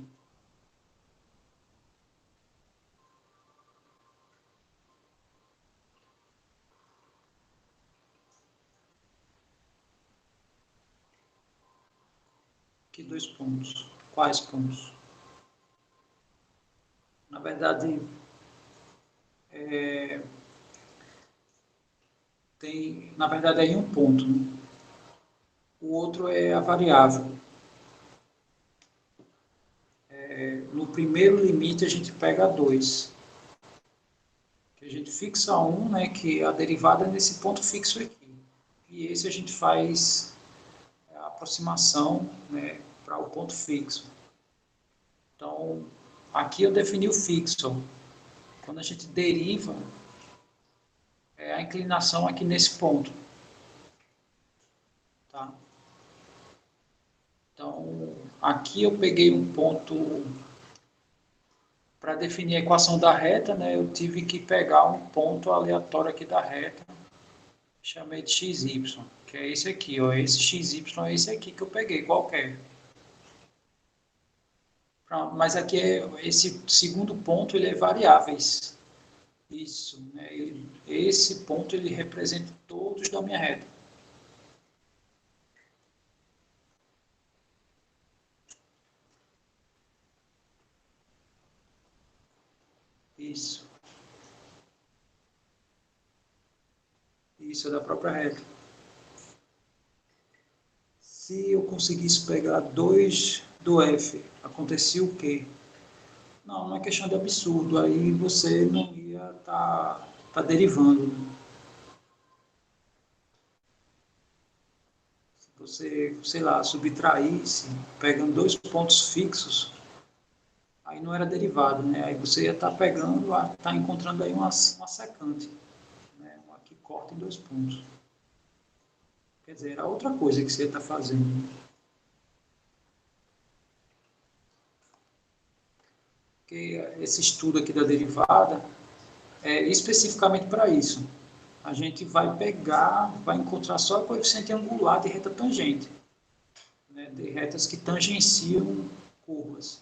S1: Que dois pontos? Quais pontos? Na verdade, é em um ponto. Né? O outro é a variável. No primeiro limite, a gente pega 2. A gente fixa 1, né, que a derivada é nesse ponto fixo aqui. E esse a gente faz a aproximação, né, para o ponto fixo. Então, aqui eu defini o fixo. Quando a gente deriva, é a inclinação aqui nesse ponto. Tá? Então, aqui eu peguei um ponto para definir a equação da reta, né? Eu tive que pegar um ponto aleatório aqui da reta, chamei de xy, que é esse aqui, ó. Esse xy é esse aqui que eu peguei, qualquer. Mas aqui esse segundo ponto ele é variáveis. Isso, né? Esse ponto ele representa todos da minha reta. Isso. Isso é da própria reta. Se eu conseguisse pegar 2 do F, acontecia o quê? Não é questão de absurdo. Aí você não ia tá derivando. Né? Se você, sei lá, subtraísse, pegando 2 pontos fixos, aí não era derivado, né? Aí você ia estar pegando, tá encontrando aí uma secante, né? Uma que corta em 2 pontos. Quer dizer, era outra coisa que você ia estar fazendo. Porque esse estudo aqui da derivada é especificamente para isso. A gente vai encontrar só o coeficiente angular de reta tangente, né? De retas que tangenciam curvas.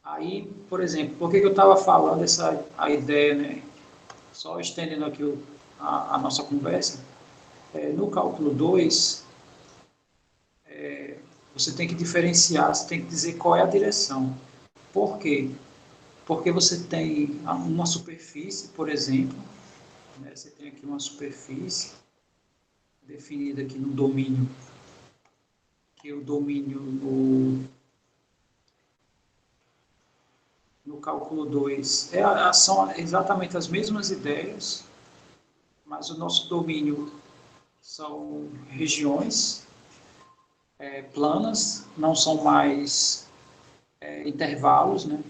S1: Aí, por exemplo, por que eu estava falando a ideia, né? Só estendendo aqui a nossa conversa, no cálculo 2, você tem que diferenciar, você tem que dizer qual é a direção. Por quê? Porque você tem uma superfície, por exemplo, né? Você tem aqui uma superfície definida aqui no domínio, que é o domínio no cálculo 2 são exatamente as mesmas ideias, mas o nosso domínio são regiões planas, não são mais intervalos, né?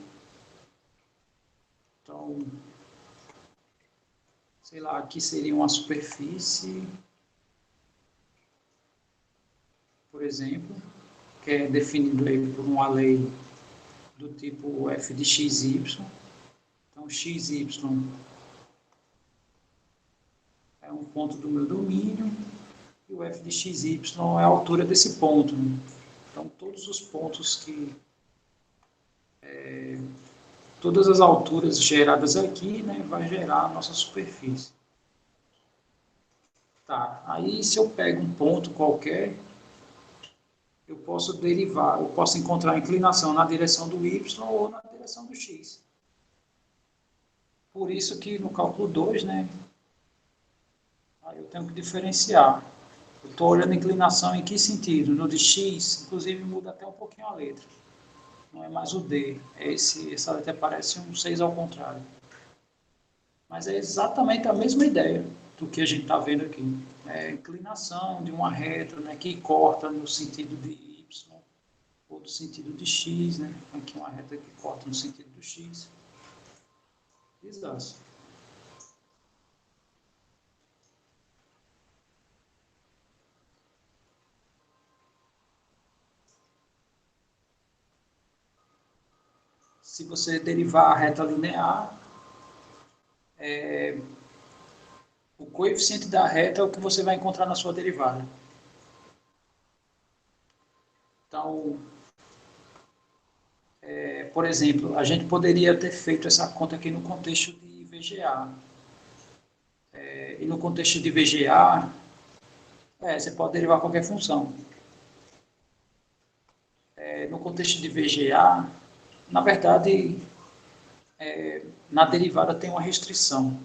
S1: Então, sei lá, aqui seria uma superfície, por exemplo, que é definido aí por uma lei do tipo f de xy. Então, xy é um ponto do meu domínio e o f de xy é a altura desse ponto. Né? Então, todos os pontos todas as alturas geradas aqui, né, vai gerar a nossa superfície. Tá, aí se eu pego um ponto qualquer, eu posso derivar, eu posso encontrar a inclinação na direção do y ou na direção do x. Por isso que no cálculo 2, né, aí eu tenho que diferenciar. Eu estou olhando a inclinação em que sentido? No de x, inclusive muda até um pouquinho a letra. Não é mais o D, essa letra parece um 6 ao contrário. Mas é exatamente a mesma ideia do que a gente está vendo aqui. É a inclinação de uma reta, né, que corta no sentido de y ou do sentido de x, né? Aqui uma reta que corta no sentido do x. Exato. Se você derivar a reta linear, o coeficiente da reta é o que você vai encontrar na sua derivada. Então, por exemplo, a gente poderia ter feito essa conta aqui no contexto de VGA. E no contexto de VGA, você pode derivar qualquer função. No contexto de VGA, na verdade, na derivada tem uma restrição.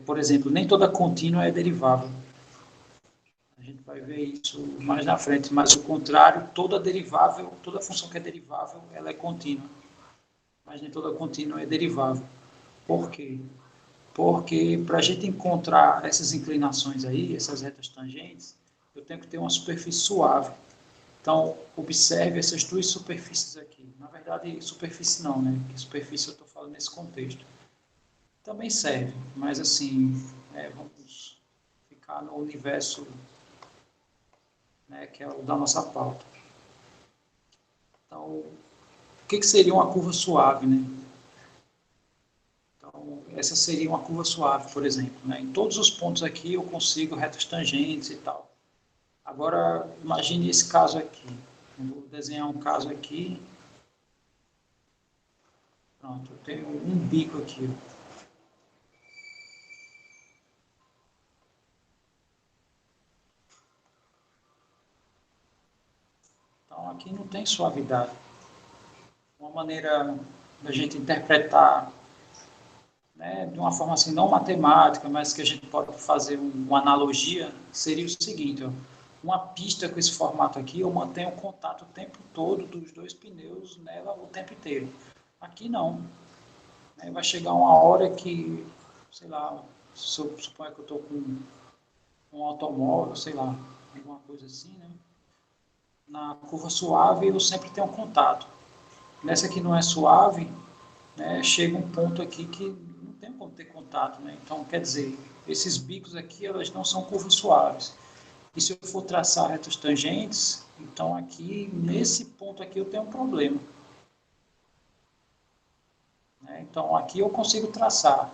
S1: Por exemplo, nem toda contínua é derivável. A gente vai ver isso mais na frente, mas o contrário, toda função que é derivável, ela é contínua. Mas nem toda contínua é derivável. Por quê? Porque para a gente encontrar essas inclinações aí, essas retas tangentes, eu tenho que ter uma superfície suave. Então, observe essas duas superfícies aqui. Na verdade, superfície não, né? Porque superfície eu estou falando nesse contexto. Também serve, mas assim, vamos ficar no universo, né, que é o da nossa pauta. Então, o que seria uma curva suave, né? Então, essa seria uma curva suave, por exemplo. Né? Em todos os pontos aqui eu consigo retas tangentes e tal. Agora, imagine esse caso aqui. Eu vou desenhar um caso aqui. Pronto, eu tenho um bico aqui. Então, aqui não tem suavidade. Uma maneira da gente interpretar, né, de uma forma assim, não matemática, mas que a gente pode fazer uma analogia, seria o seguinte, ó, uma pista com esse formato aqui, eu mantenho o contato o tempo todo dos dois pneus nela o tempo inteiro. Aqui não. Né, vai chegar uma hora que, sei lá, suponha que eu estou com um automóvel, sei lá, alguma coisa assim, né? Na curva suave eu sempre tenho contato. Nessa que não é suave, né, chega um ponto aqui que não tem como ter contato, né? Então, quer dizer, esses bicos aqui, elas não são curvas suaves. E se eu for traçar retas tangentes, então aqui, nesse ponto aqui, eu tenho um problema. Né? Então, aqui eu consigo traçar.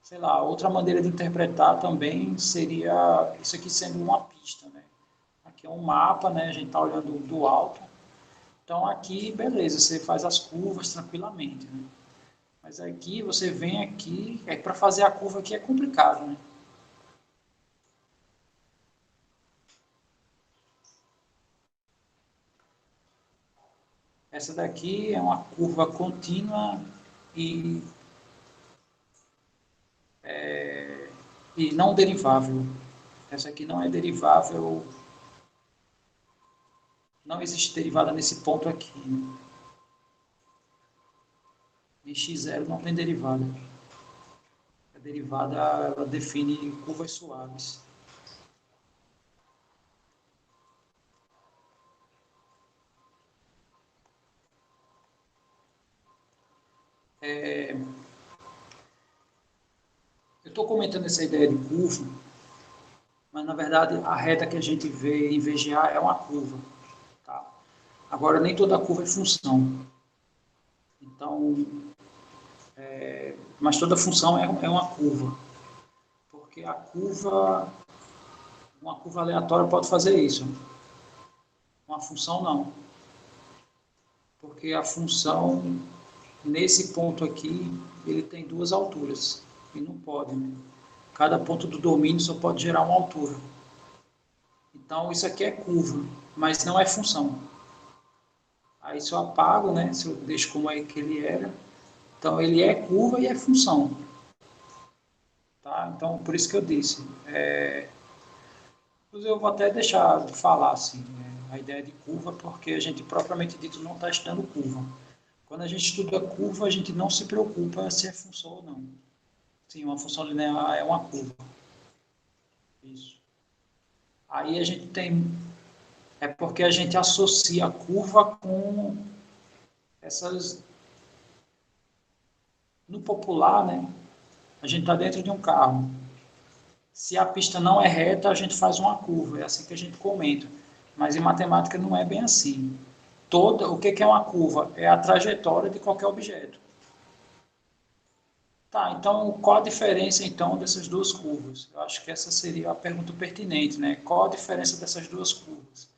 S1: Sei lá, outra maneira de interpretar também seria isso aqui sendo uma pista, né? Aqui é um mapa, né? A gente está olhando do alto. Então, aqui, beleza, você faz as curvas tranquilamente, né? Mas aqui, você vem aqui, para fazer a curva aqui é complicado, né? Essa daqui é uma curva contínua e, e não derivável. Essa aqui não é derivável, não existe derivada nesse ponto aqui. Né? Em x0 não tem derivada. A derivada ela define curvas suaves. Eu estou comentando essa ideia de curva, mas na verdade a reta que a gente vê em VGA é uma curva. Tá? Agora, nem toda curva é função. Então, mas toda função é uma curva. Porque uma curva aleatória pode fazer isso. Uma função não. Porque a função, nesse ponto aqui, ele tem duas alturas. E não pode, né? Cada ponto do domínio só pode gerar uma altura. Então, isso aqui é curva, mas não é função. Aí se eu apago, né? Se eu deixo como é que ele era, então ele é curva e é função. Tá? Então, por isso que eu disse. Eu vou até deixar de falar assim, né, a ideia de curva, porque a gente propriamente dito não está estudando curva. Quando a gente estuda curva, a gente não se preocupa se é função ou não. Sim, uma função linear é uma curva. Isso. Aí a gente tem. É porque a gente associa a curva com essas. No popular, né? A gente está dentro de um carro. Se a pista não é reta, a gente faz uma curva. É assim que a gente comenta. Mas em matemática não é bem assim. O que é uma curva? É a trajetória de qualquer objeto. Tá, então qual a diferença então dessas duas curvas? Eu acho que essa seria a pergunta pertinente, né? Qual a diferença dessas duas curvas?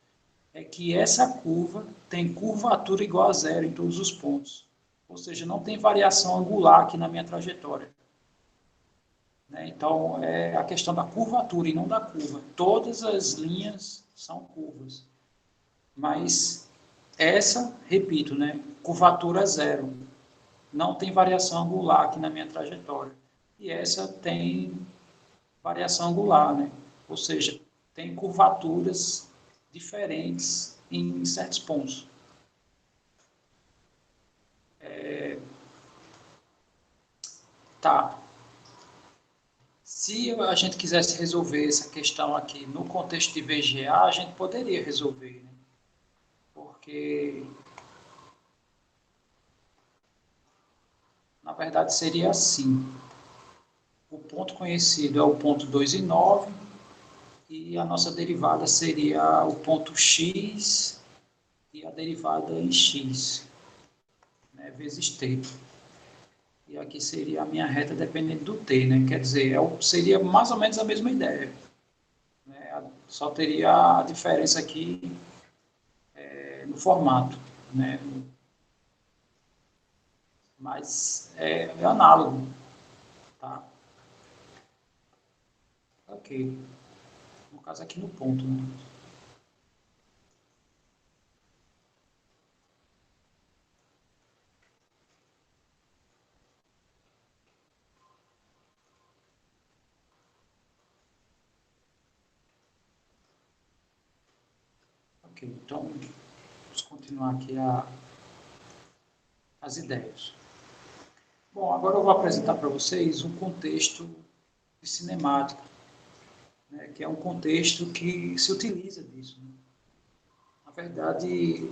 S1: É que essa curva tem curvatura igual a zero em todos os pontos. Ou seja, não tem variação angular aqui na minha trajetória. Né? Então, é a questão da curvatura e não da curva. Todas as linhas são curvas. Mas essa, repito, né? Curvatura zero. Não tem variação angular aqui na minha trajetória. E essa tem variação angular, né? Ou seja, tem curvaturas diferentes em certos pontos. Tá. Se a gente quisesse resolver essa questão aqui no contexto de VGA, a gente poderia resolver, né? Porque, na verdade, seria assim. O ponto conhecido é o ponto 2 e 9, e a nossa derivada seria o ponto x e a derivada em x, né, vezes t. E aqui seria a minha reta dependendo do t, né? Quer dizer, seria mais ou menos a mesma ideia. Né? Só teria a diferença aqui no formato. Né? mas é análogo, tá? Ok. No caso aqui no ponto, né? Ok, então vamos continuar aqui as ideias. Bom, agora eu vou apresentar para vocês um contexto de cinemática, né, que é um contexto que se utiliza disso. Né? Na verdade,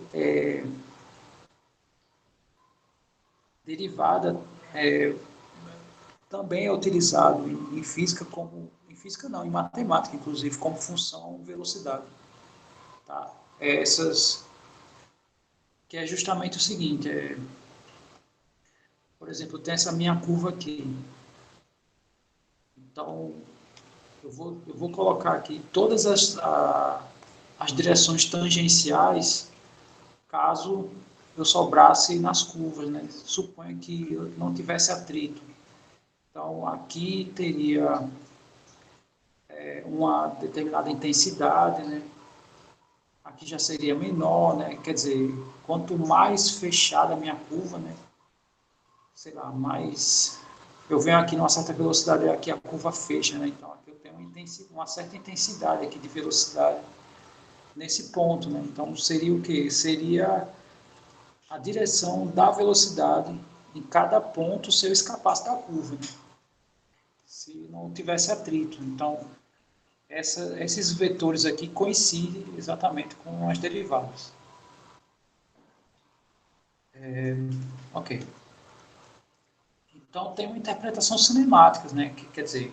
S1: derivada também é utilizado em física como em física não, em matemática inclusive como função velocidade, tá? Essas que é justamente o seguinte, por exemplo, tem essa minha curva aqui. Então, eu vou colocar aqui todas as direções tangenciais caso eu sobrasse nas curvas, né? Suponha que eu não tivesse atrito. Então, aqui teria uma determinada intensidade, né? Aqui já seria menor, né? Quer dizer, quanto mais fechada a minha curva, né? Sei lá, mais... Eu venho aqui numa certa velocidade, aqui a curva fecha, né? Então, aqui eu tenho uma certa intensidade aqui de velocidade nesse ponto, né? Então, seria o quê? Seria a direção da velocidade em cada ponto se eu escapasse da curva, né? Se não tivesse atrito. Então, esses vetores aqui coincidem exatamente com as derivadas. Ok. Então, tem uma interpretação cinemática, né? Que quer dizer,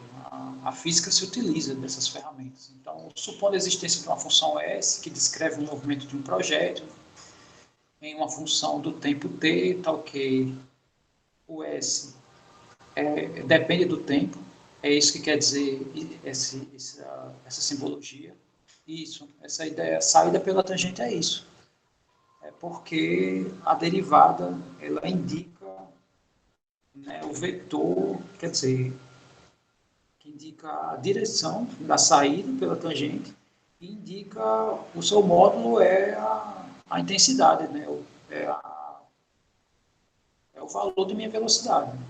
S1: a física se utiliza dessas ferramentas. Então, supondo a existência de uma função S que descreve o movimento de um projétil em uma função do tempo t, tá ok. O S depende do tempo, é isso que quer dizer essa simbologia. Isso, essa ideia, saída pela tangente é isso. É porque a derivada, ela indica, né, o vetor, quer dizer, que indica a direção da saída pela tangente e indica o seu módulo é a intensidade, né, é, é o valor de minha velocidade, né,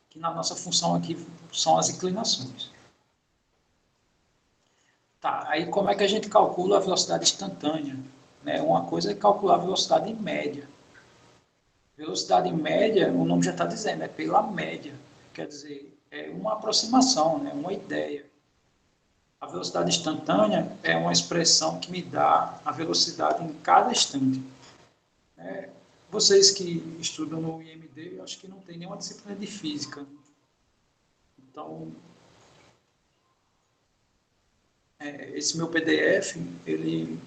S1: que na nossa função aqui são as inclinações. Tá, aí como é que a gente calcula a velocidade instantânea? Né? Uma coisa é calcular a velocidade média. Velocidade média, o nome já está dizendo, é pela média. Quer dizer, é uma aproximação, né? Uma ideia. A velocidade instantânea é uma expressão que me dá a velocidade em cada instante. Vocês que estudam no IMD, eu acho que não tem nenhuma disciplina de física. Então, esse meu PDF, ele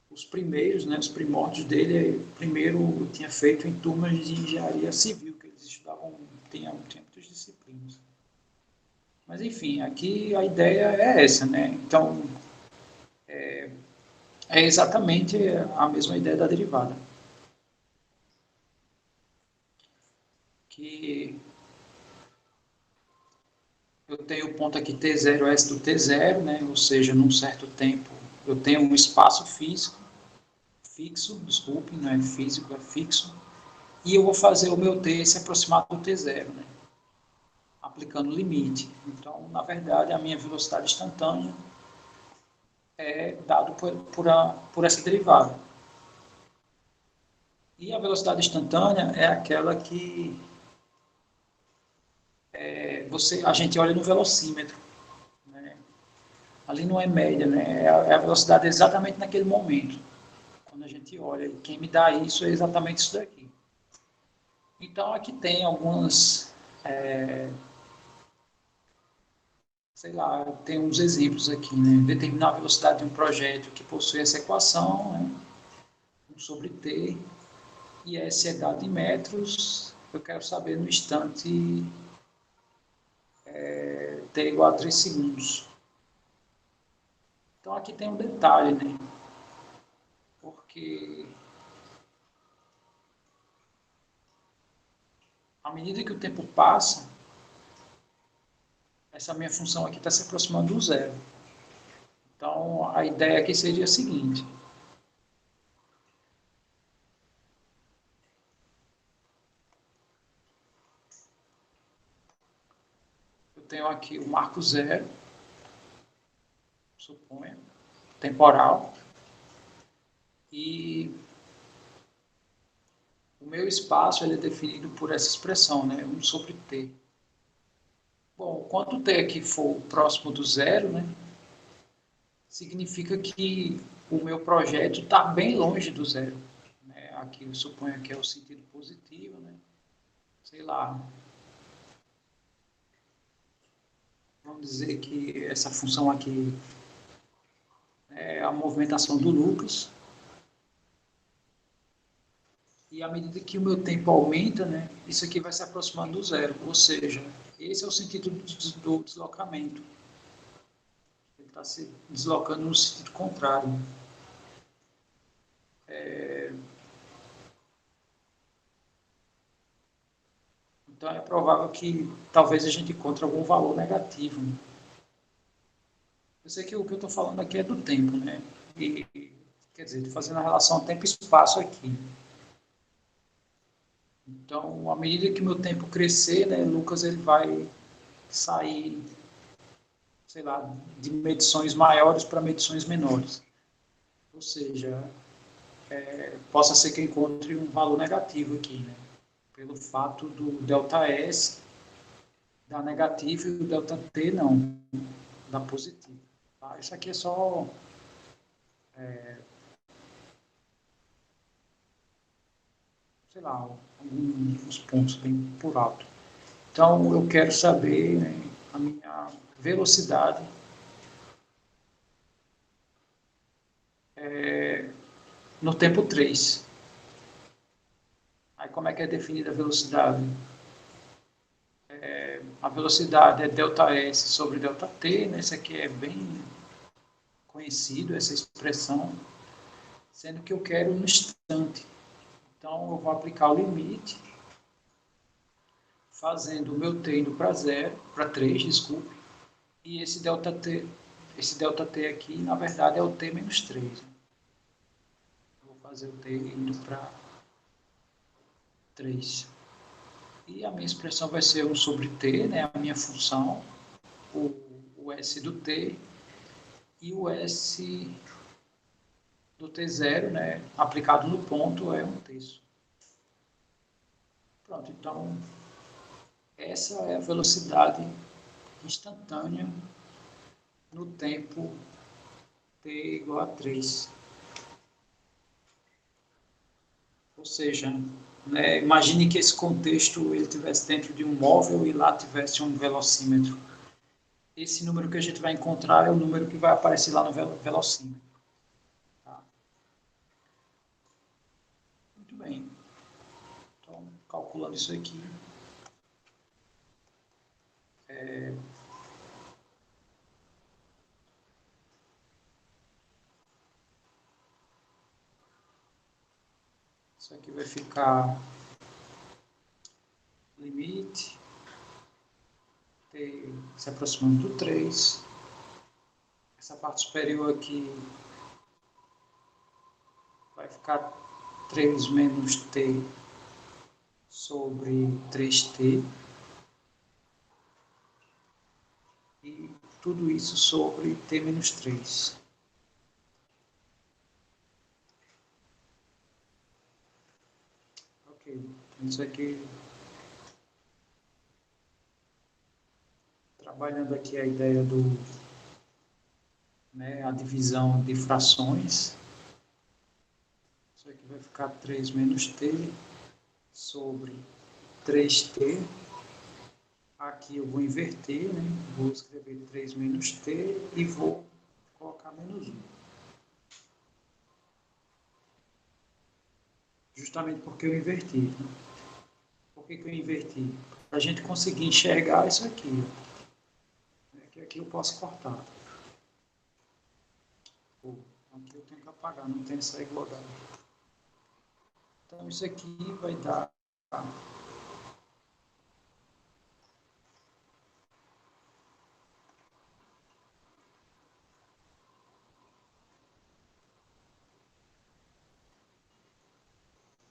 S1: os primeiros, né, os primórdios dele, primeiro eu tinha feito em turmas de engenharia civil, que eles estudavam, tinha muitas disciplinas. Mas, enfim, aqui a ideia é essa, né? Então, é exatamente a mesma ideia da derivada. Que eu tenho o ponto aqui T0, S do T0, né? Ou seja, num certo tempo eu tenho um espaço fixo, desculpe, não é físico, é fixo, e eu vou fazer o meu T se aproximar do T0, né? Aplicando limite. Então, na verdade, a minha velocidade instantânea é dado por essa derivada. E a velocidade instantânea é aquela que a gente olha no velocímetro. Né? Ali não é média, né? É a velocidade exatamente naquele momento. Quando a gente olha, e quem me dá isso é exatamente isso daqui. Então, aqui tem algumas, sei lá, tem uns exemplos aqui, né? Determinar a velocidade de um projeto que possui essa equação, né? 1 sobre t, e S é dado em metros, eu quero saber no instante t igual a 3 segundos. Então aqui tem um detalhe, né? Porque à medida que o tempo passa, essa minha função aqui está se aproximando do zero. Então, a ideia aqui seria a seguinte. Eu tenho aqui o marco zero, suponha, temporal, e o meu espaço ele é definido por essa expressão, né? 1 sobre t. Bom, quando t aqui for próximo do zero, né, significa que o meu projeto está bem longe do zero. Né? Aqui eu suponho que é o sentido positivo, né? Sei lá. Vamos dizer que essa função aqui é a movimentação do Lucas. E à medida que o meu tempo aumenta, né, isso aqui vai se aproximando do zero. Ou seja, esse é o sentido do deslocamento. Ele está se deslocando no sentido contrário. Então é provável que talvez a gente encontre algum valor negativo. Né? Eu sei que o que eu estou falando aqui é do tempo, né? E, quer dizer, estou fazendo a relação tempo e espaço aqui. Então, à medida que o meu tempo crescer, né, Lucas ele vai sair, sei lá, de medições maiores para medições menores. Ou seja, possa ser que eu encontre um valor negativo aqui, né? Pelo fato do ΔS dar negativo e o ΔT não, dar positivo. Tá? Isso aqui é só sei lá, alguns pontos bem por alto. Então, eu quero saber, né, a minha velocidade no tempo 3. Aí, como é que é definida a velocidade? A velocidade é ΔS sobre ΔT, né? Isso aqui é bem conhecido, essa expressão, sendo que eu quero no instante. Então, eu vou aplicar o limite, fazendo o meu t indo para 0, para 3, desculpe, e esse ΔT aqui, na verdade, é o t menos 3. Né? Eu vou fazer o t indo para 3. E a minha expressão vai ser 1 sobre t, né, a minha função, o s do t, e o s do t0, né, aplicado no ponto, é 1/3. Pronto, então, essa é a velocidade instantânea no tempo t igual a 3. Ou seja, né, imagine que esse contexto ele tivesse dentro de um móvel e lá tivesse um velocímetro. Esse número que a gente vai encontrar é o número que vai aparecer lá no velocímetro. Tá? Muito bem. Então, calculando isso aqui, isso aqui vai ficar limite, t se aproximando do 3. Essa parte superior aqui vai ficar 3 menos t sobre 3t. E tudo isso sobre t menos 3. Ok, isso aqui, trabalhando aqui a ideia do, né, a divisão de frações, isso aqui vai ficar 3 menos t sobre 3t. Aqui eu vou inverter, né? Vou escrever 3 menos t e vou colocar menos 1. Justamente porque eu inverti. Né? Por que eu inverti? Para a gente conseguir enxergar isso aqui. Que aqui eu posso cortar. Aqui eu tenho que apagar, não tem essa igualdade. Então isso aqui vai dar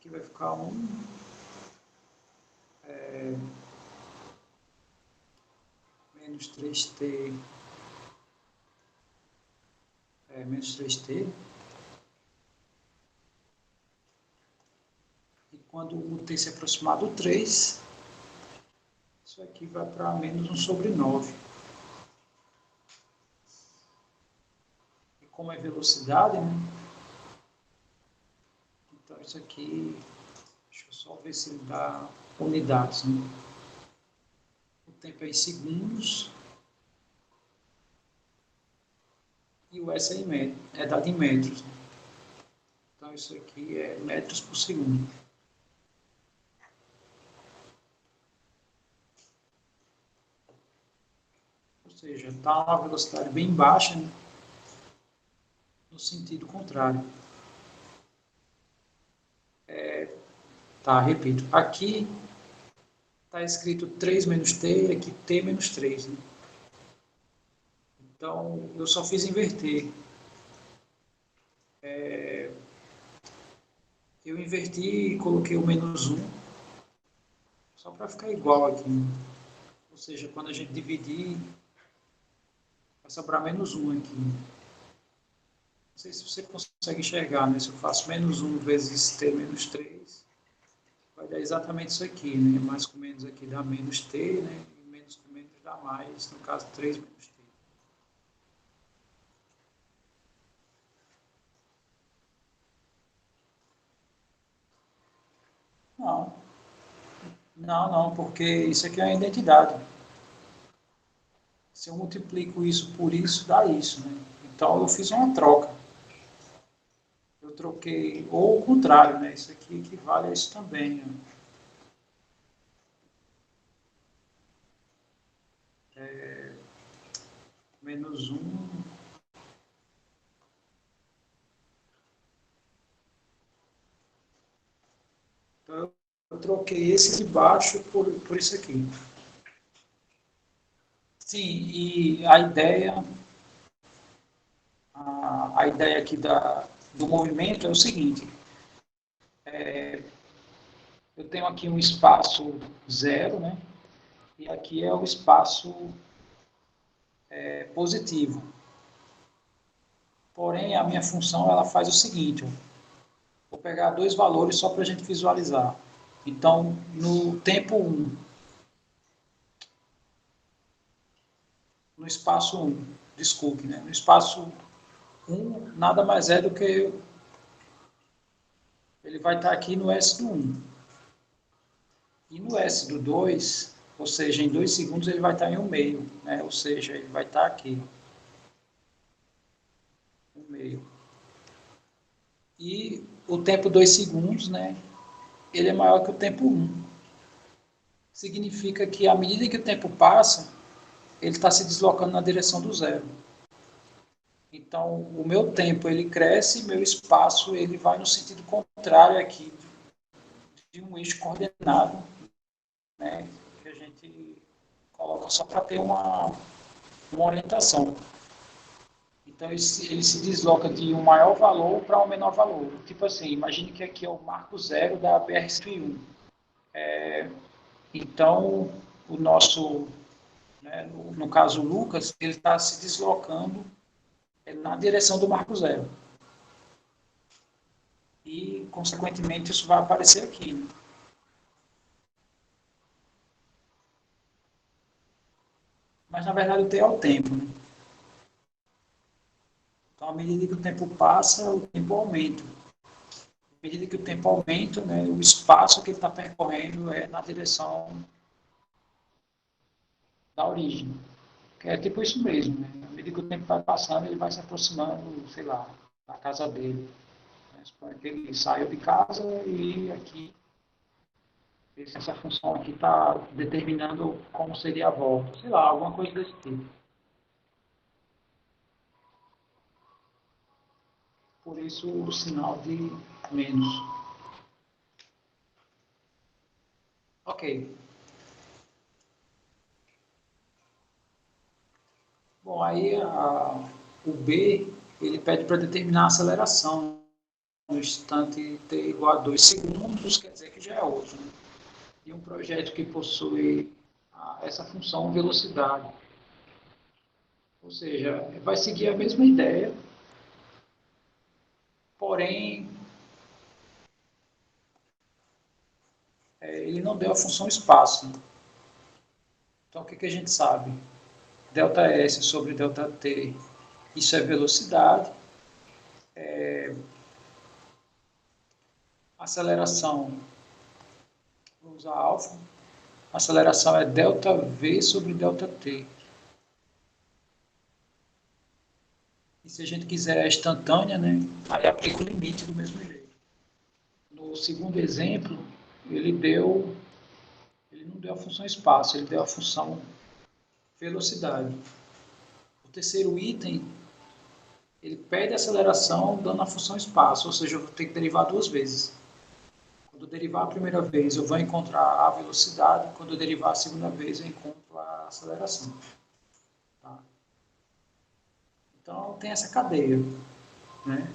S1: aqui vai ficar 1, menos 3t, menos 3t. E quando o t se aproximar do 3, isso aqui vai para menos 1 sobre 9. E como é velocidade, né? Então isso aqui, deixa eu só ver se ele dá unidades, né? O tempo é em segundos. E o S é dado em metros. Né? Então isso aqui é metros por segundo. Ou seja, está uma velocidade bem baixa, né? No sentido contrário. Tá, repito. Aqui está escrito 3 menos t e aqui t menos 3. Né? Então, eu só fiz inverter. Eu inverti e coloquei o menos 1, só para ficar igual aqui. Ou seja, quando a gente dividir, vai sobrar menos 1 aqui. Não sei se você consegue enxergar, né? Se eu faço menos 1 vezes t menos 3, vai dar exatamente isso aqui, né? Mais com menos aqui dá menos t, né? E menos com menos dá mais, no caso 3 menos t. Não, não, porque isso aqui é uma identidade. Se eu multiplico isso por isso, dá isso, né? Então eu fiz uma troca. Eu troquei, ou o contrário, né? Isso aqui equivale a isso também. Né? Menos 1. Então eu troquei esse de baixo por isso aqui. Sim, e a ideia aqui do movimento é o seguinte. Eu tenho aqui um espaço zero, né? E aqui é o espaço positivo. Porém, a minha função ela faz o seguinte. Vou pegar dois valores só para a gente visualizar. Então, no tempo 1, no espaço 1, desculpe, né? No espaço 1, nada mais é do que ele vai estar aqui no S do 1. E no S do 2, ou seja, em 2 segundos ele vai estar em 1 meio, né? Ou seja, ele vai estar aqui. 1 meio. E o tempo 2 segundos, né? Ele é maior que o tempo 1. Significa que à medida que o tempo passa, ele está se deslocando na direção do zero. Então, o meu tempo ele cresce, meu espaço ele vai no sentido contrário aqui de um eixo coordenado, né, que a gente coloca só para ter uma orientação. Então, ele se desloca de um maior valor para um menor valor. Tipo assim, imagine que aqui é o marco zero da BR-101. Então, o nosso, né, no caso o Lucas, ele está se deslocando na direção do marco zero. E, consequentemente, isso vai aparecer aqui. Né? Mas, na verdade, o T é o tempo. Né? Então, à medida que o tempo passa, o tempo aumenta. À medida que o tempo aumenta, né, o espaço que ele está percorrendo é na direção da origem. Que é tipo isso mesmo. Né? À medida que o tempo vai passando, ele vai se aproximando, sei lá, da casa dele. Suponho que ele saiu de casa e aqui essa função aqui está determinando como seria a volta. Sei lá, alguma coisa desse tipo. Por isso o sinal de menos. Ok. Bom, aí o B, ele pede para determinar a aceleração. no instante t igual a 2 segundos, quer dizer que já é outro. Né? E um projeto que possui essa função velocidade. Ou seja, vai seguir a mesma ideia, porém, ele não deu a função espaço. Então, o que a gente sabe? Δs sobre Δt, isso é velocidade. Aceleração, vou usar alfa. Aceleração é ΔV sobre Δt. E se a gente quiser a instantânea, né, aí aplica o limite do mesmo jeito. No segundo exemplo, ele não deu a função espaço, ele deu a função velocidade. O terceiro item, ele pede a aceleração dando a função espaço, ou seja, eu vou ter que derivar duas vezes. Quando eu derivar a primeira vez, eu vou encontrar a velocidade, quando eu derivar a segunda vez, eu encontro a aceleração. Tá? Então, tem essa cadeia. Né?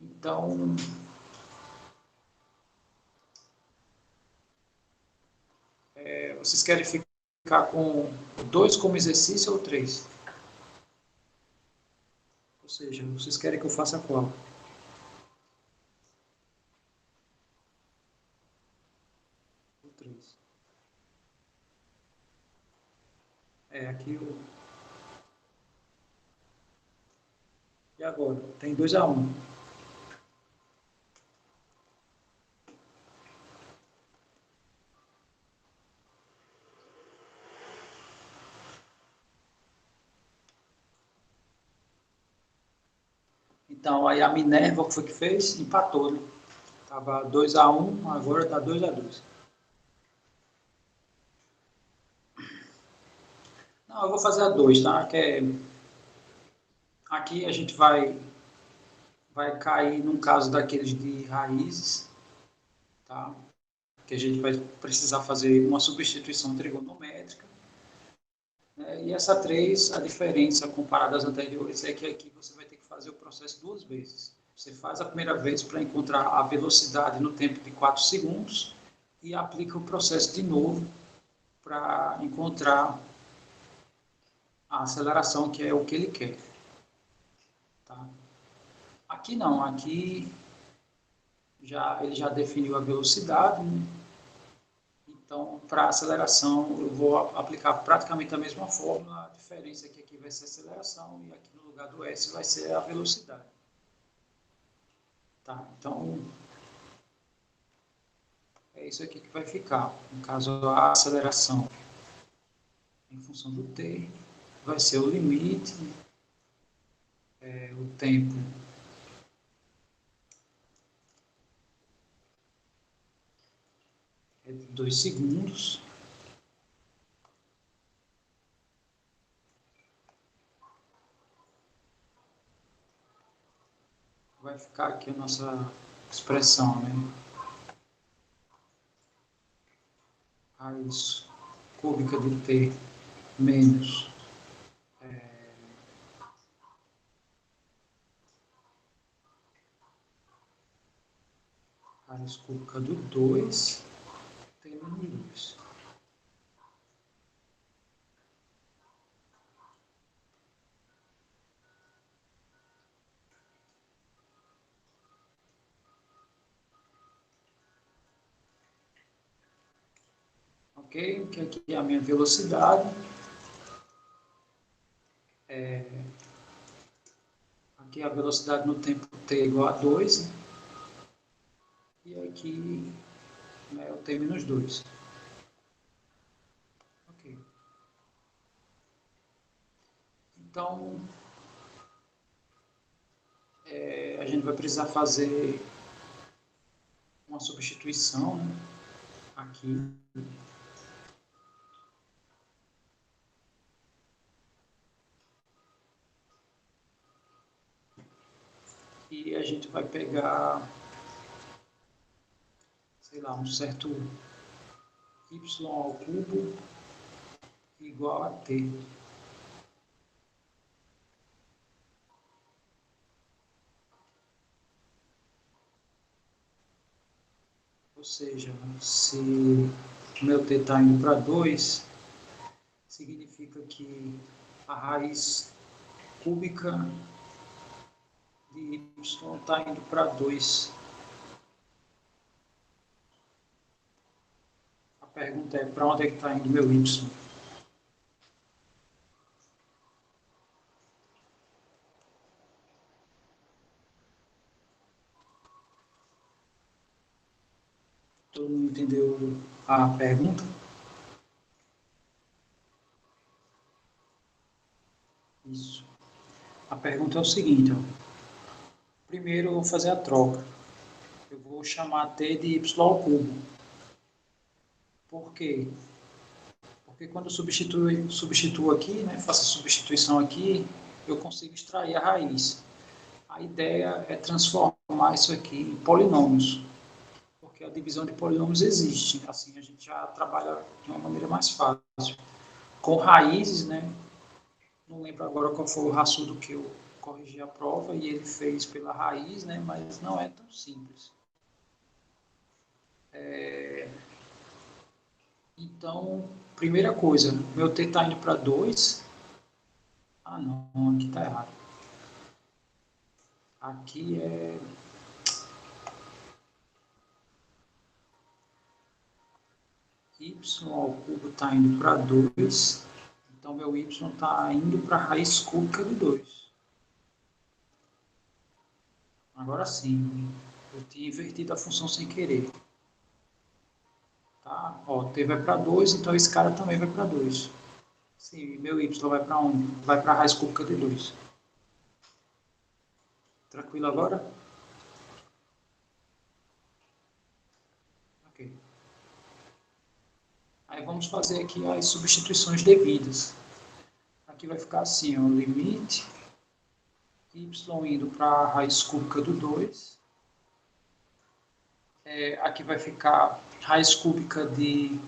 S1: Então, vocês querem ficar com 2 como exercício ou 3? Ou seja, vocês querem que eu faça qual? O 3. Aqui eu... E agora? Tem 2-1. Então, aí a Minerva, o que foi que fez? Empatou, né? Estava 2-1, agora está 2-2. Não, eu vou fazer a 2, tá? Aqui a gente vai cair num caso daqueles de raízes, tá? Que a gente vai precisar fazer uma substituição trigonométrica. Né? E essa 3, a diferença comparada às anteriores é que aqui você vai ter que fazer o processo duas vezes. Você faz a primeira vez para encontrar a velocidade no tempo de 4 segundos e aplica o processo de novo para encontrar a aceleração, que é o que ele quer. Tá? Aqui não, aqui ele já definiu a velocidade, né? Então, para a aceleração, eu vou aplicar praticamente a mesma fórmula, a diferença é que aqui vai ser a aceleração e aqui no lugar do S vai ser a velocidade. Tá? Então, é isso aqui que vai ficar. No caso, a aceleração em função do t vai ser o limite, o tempo é de 2 segundos. Vai ficar aqui a nossa expressão, né? Raiz cúbica de t menos raiz cúbica do 2 t menos 2. Ok? Que aqui é a minha velocidade. Aqui a velocidade no tempo t igual a 2. Né? E aqui, né, o t menos 2. Ok. Então, a gente vai precisar fazer uma substituição, né, aqui. E a gente vai pegar, sei lá, um certo y ao cubo igual a t. Ou seja, se o meu t está indo para 2, significa que a raiz cúbica de y está indo para 2. A pergunta é, para onde é que está indo meu y? Todo mundo entendeu a pergunta? Isso. A pergunta é o seguinte, ó. Primeiro eu vou fazer a troca. Eu vou chamar t de y ao cubo. Por quê? Porque quando eu substituo aqui, né, faço a substituição aqui, eu consigo extrair a raiz. A ideia é transformar isso aqui em polinômios, porque a divisão de polinômios existe. Assim a gente já trabalha de uma maneira mais fácil. Com raízes, né? Não lembro agora qual foi o raçudo que eu corrigi a prova e ele fez pela raiz, né? Mas não é tão simples. Então, primeira coisa, meu t está indo para 2. Ah, não, aqui está errado. Aqui é... y ao cubo está indo para 2. Então, meu y está indo para a raiz cúbica de 2. Agora sim, eu tinha invertido a função sem querer. Tá? Ó, t vai para 2, então esse cara também vai para 2. Sim, meu y vai para onde? Vai para a raiz cúbica de 2. Tranquilo agora? Ok. Aí vamos fazer aqui as substituições devidas. Aqui vai ficar assim, ó, limite y indo para a raiz cúbica do 2. Aqui vai ficar raiz cúbica de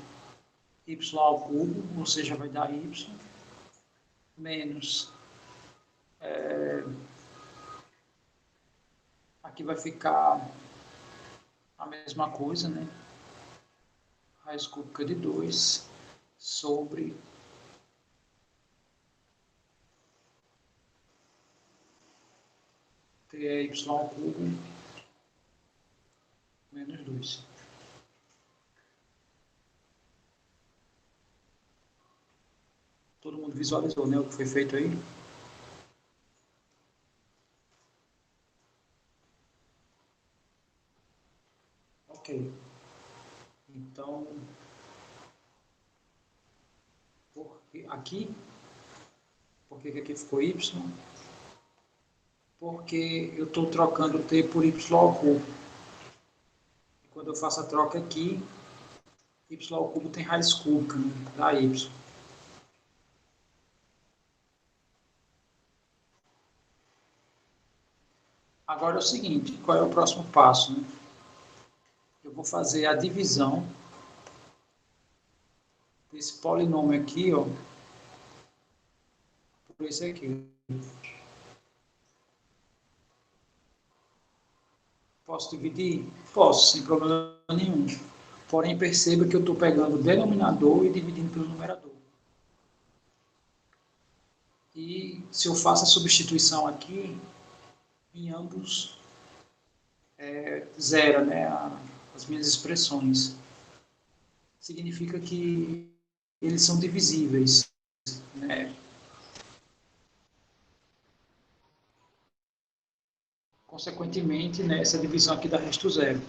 S1: y ao cubo, ou seja, vai dar y, menos... aqui vai ficar a mesma coisa, né? Raiz cúbica de 2 sobre t é y ao cubo menos 2. Todo mundo visualizou, né, o que foi feito aí? Ok. Então, por que aqui ficou y? Porque eu estou trocando t por y ao cubo. E quando eu faço a troca aqui, y ao cubo tem raiz cúbica, né, da y. Agora é o seguinte, qual é o próximo passo? Né? Eu vou fazer a divisão desse polinômio aqui, ó, por esse aqui. Posso dividir? Posso, sem problema nenhum. Porém, perceba que eu estou pegando o denominador e dividindo pelo numerador. E se eu faço a substituição aqui, em ambos zero, né, as minhas expressões. Significa que eles são divisíveis, né? Consequentemente, né, essa divisão aqui dá resto zero.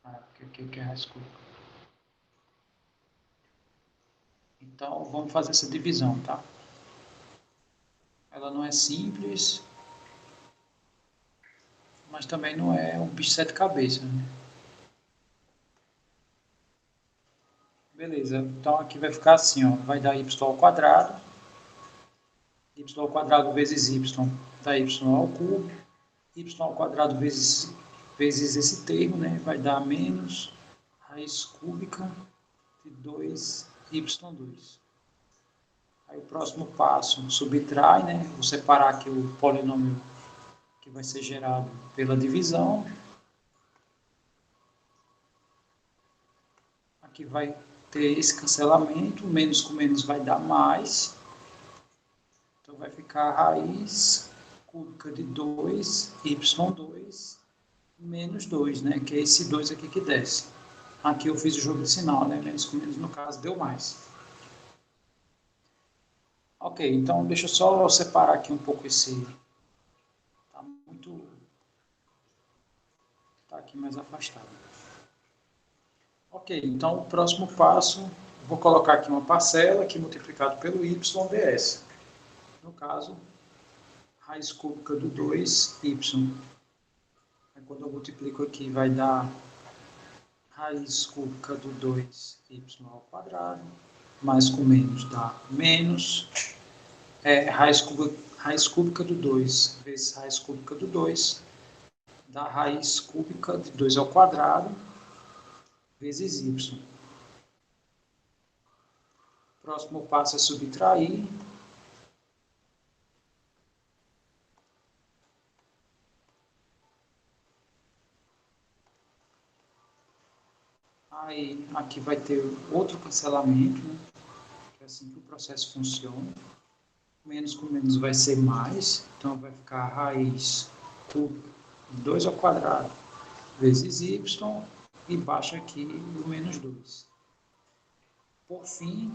S1: Porque aqui é raiz cúbica. Então, vamos fazer essa divisão, tá? Ela não é simples, mas também não é um bicho de sete cabeças, né? Beleza, então aqui vai ficar assim, ó, vai dar y ao quadrado vezes y dá y ao cubo, y ao quadrado vezes esse termo, né, vai dar menos raiz cúbica de 2y2. Aí o próximo passo, subtrai, né? Vou separar aqui o polinômio que vai ser gerado pela divisão. Aqui vai ter esse cancelamento, menos com menos vai dar mais. Então vai ficar a raiz cúbica de 2, y2, menos 2, né? Que é esse 2 aqui que desce. Aqui eu fiz o jogo de sinal, né? Menos com menos, no caso, deu mais. Ok, então deixa eu só separar aqui um pouco esse... Tá aqui mais afastado. Ok, então o próximo passo, vou colocar aqui uma parcela aqui multiplicado pelo y ds. No caso, raiz cúbica do 2y. Aí quando eu multiplico aqui vai dar raiz cúbica do 2y ao quadrado, mais com menos dá menos, raiz cúbica do 2 vezes raiz cúbica do 2, dá raiz cúbica de 2 ao quadrado, vezes y. Próximo passo é subtrair. Aí, aqui vai ter outro cancelamento, né? Que é assim que o processo funciona. Menos com menos vai ser mais, então vai ficar a raiz cúbica de 2 ao quadrado vezes y, e baixa aqui o menos 2. Por fim,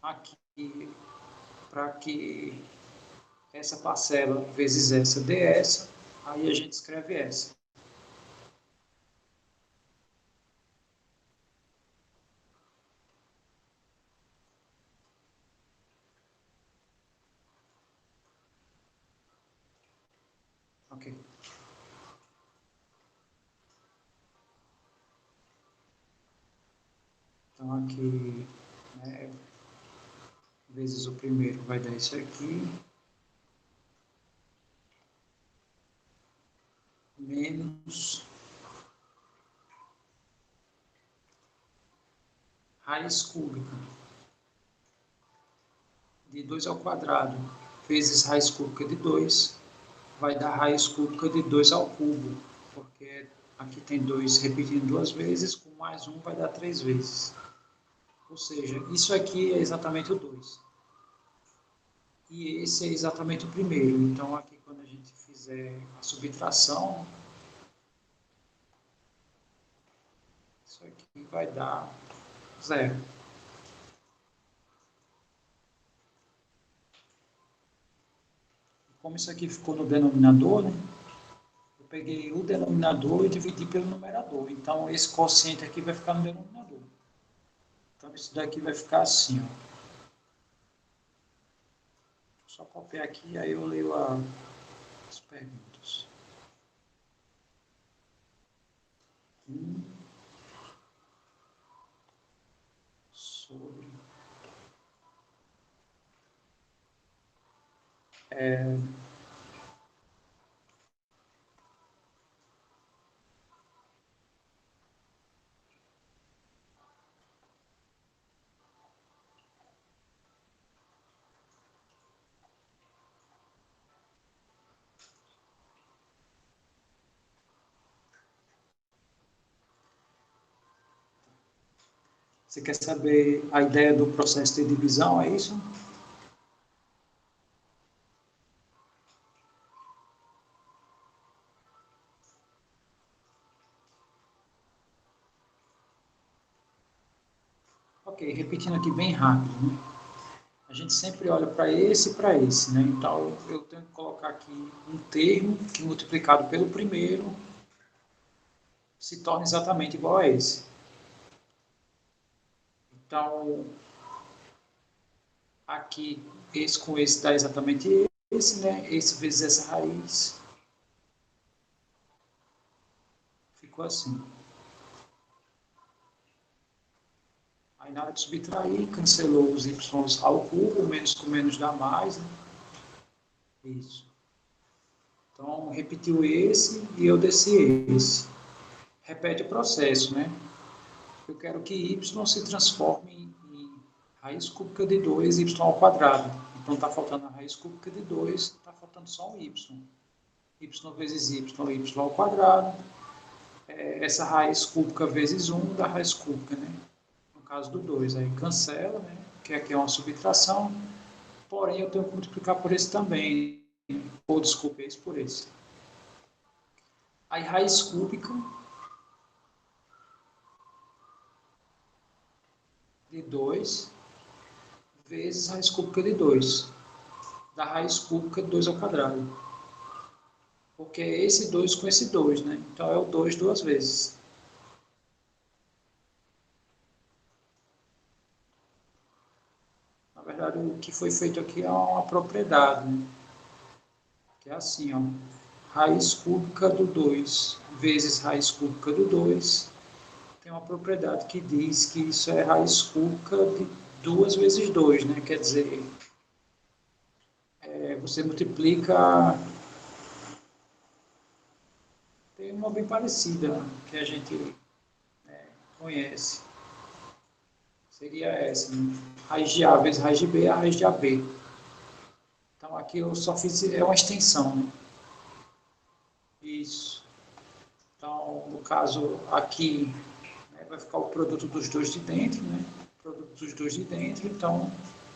S1: aqui, para que essa parcela vezes essa dê essa, aí a gente escreve essa. Ok. Então aqui, né, vezes o primeiro vai dar isso aqui, menos raiz cúbica de 2 ao quadrado vezes raiz cúbica de 2 vai dar raiz cúbica de 2 ao cubo, porque aqui tem 2 repetindo 2 vezes, com mais 1 vai dar 3 vezes. Ou seja, isso aqui é exatamente o 2. E esse é exatamente o primeiro. Então, aqui quando a gente fizer a subtração, isso aqui vai dar 0. Como isso aqui ficou no denominador, né? Eu peguei o denominador e dividi pelo numerador. Então, esse quociente aqui vai ficar no denominador. Então, isso daqui vai ficar assim, ó. Só copiar aqui, aí eu leio as perguntas. Sobre... Você quer saber a ideia do processo de divisão, é isso? Ok, repetindo aqui bem rápido, né? A gente sempre olha para esse e para esse, né? Então, eu tenho que colocar aqui um termo que multiplicado pelo primeiro se torna exatamente igual a esse. Então, aqui, esse com esse dá exatamente esse, né? Esse vezes essa raiz. Ficou assim. Aí, na hora de subtrair, cancelou os y ao cubo, menos com menos dá mais, né? Isso. Então, repetiu esse e eu desci esse. Repete o processo, né? Eu quero que y se transforme em raiz cúbica de 2, y ao quadrado. Então, está faltando a raiz cúbica de 2, está faltando só um y. Y vezes y ao quadrado. Essa raiz cúbica vezes 1 da raiz cúbica, né? No caso do 2, aí cancela, né? Que aqui é uma subtração, porém eu tenho que multiplicar por esse também, ou desculpe, esse por esse. Aí raiz cúbica de 2 vezes raiz cúbica de 2, da raiz cúbica de 2 ao quadrado. Porque é esse 2 com esse 2, né? Então é o 2 duas vezes. Na verdade, o que foi feito aqui é uma propriedade, né? Que é assim, ó. Raiz cúbica do 2 vezes raiz cúbica do 2 tem uma propriedade que diz que isso é raiz cúbica de 2 vezes 2, né? Quer dizer, você multiplica... Tem uma bem parecida que a gente conhece. Seria essa, né? Raiz de A vezes raiz de B é a raiz de AB. Então, aqui eu só fiz... É uma extensão, né? Isso. Então, no caso, aqui... vai ficar o produto dos dois de dentro, né? Produto dos dois de dentro, então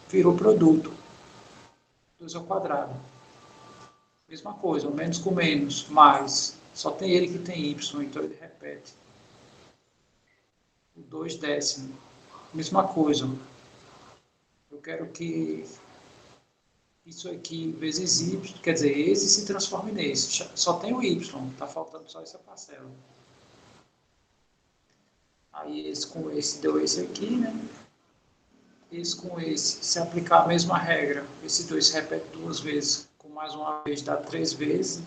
S1: virou produto. 2 ao quadrado. Mesma coisa, menos com menos, mais. Só tem ele que tem y, então ele repete. O 2 décimo. Mesma coisa. Eu quero que isso aqui vezes y, quer dizer, esse se transforme nesse. Só tem o y, está faltando só essa parcela. Aí esse com esse deu esse aqui, né? Esse com esse, se aplicar a mesma regra, esse 2 se repete duas vezes, com mais uma vez dá 3 vezes,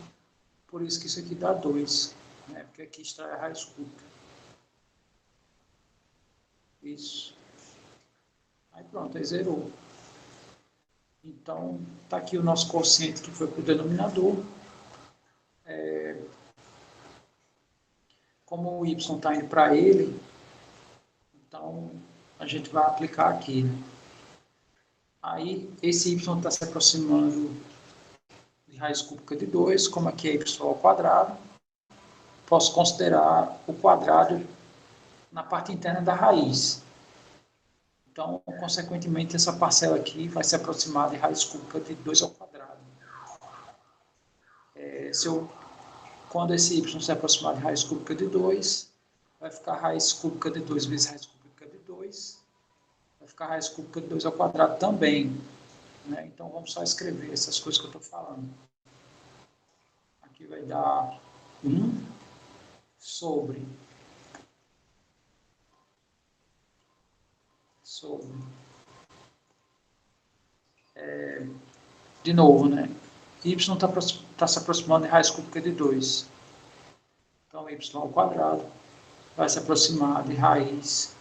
S1: por isso que isso aqui dá 2, né? Porque aqui está a raiz cúbica. Isso. Aí pronto, aí zerou. Então, está aqui o nosso quociente que foi para o denominador. Como o y está indo para ele, então a gente vai aplicar aqui, né? Aí, esse y está se aproximando de raiz cúbica de 2, como aqui é y ao quadrado, posso considerar o quadrado na parte interna da raiz. Então, consequentemente, essa parcela aqui vai se aproximar de raiz cúbica de 2 ao quadrado. Quando esse y se aproximar de raiz cúbica de 2, vai ficar raiz cúbica de 2 vezes raiz cúbica de 2, vai ficar raiz cúbica de 2 ao quadrado também, né? Então, vamos só escrever essas coisas que eu estou falando. Aqui vai dar 1 sobre de novo, né? Y está se aproximando de raiz cúbica de 2. Então, y ao quadrado vai se aproximar de raiz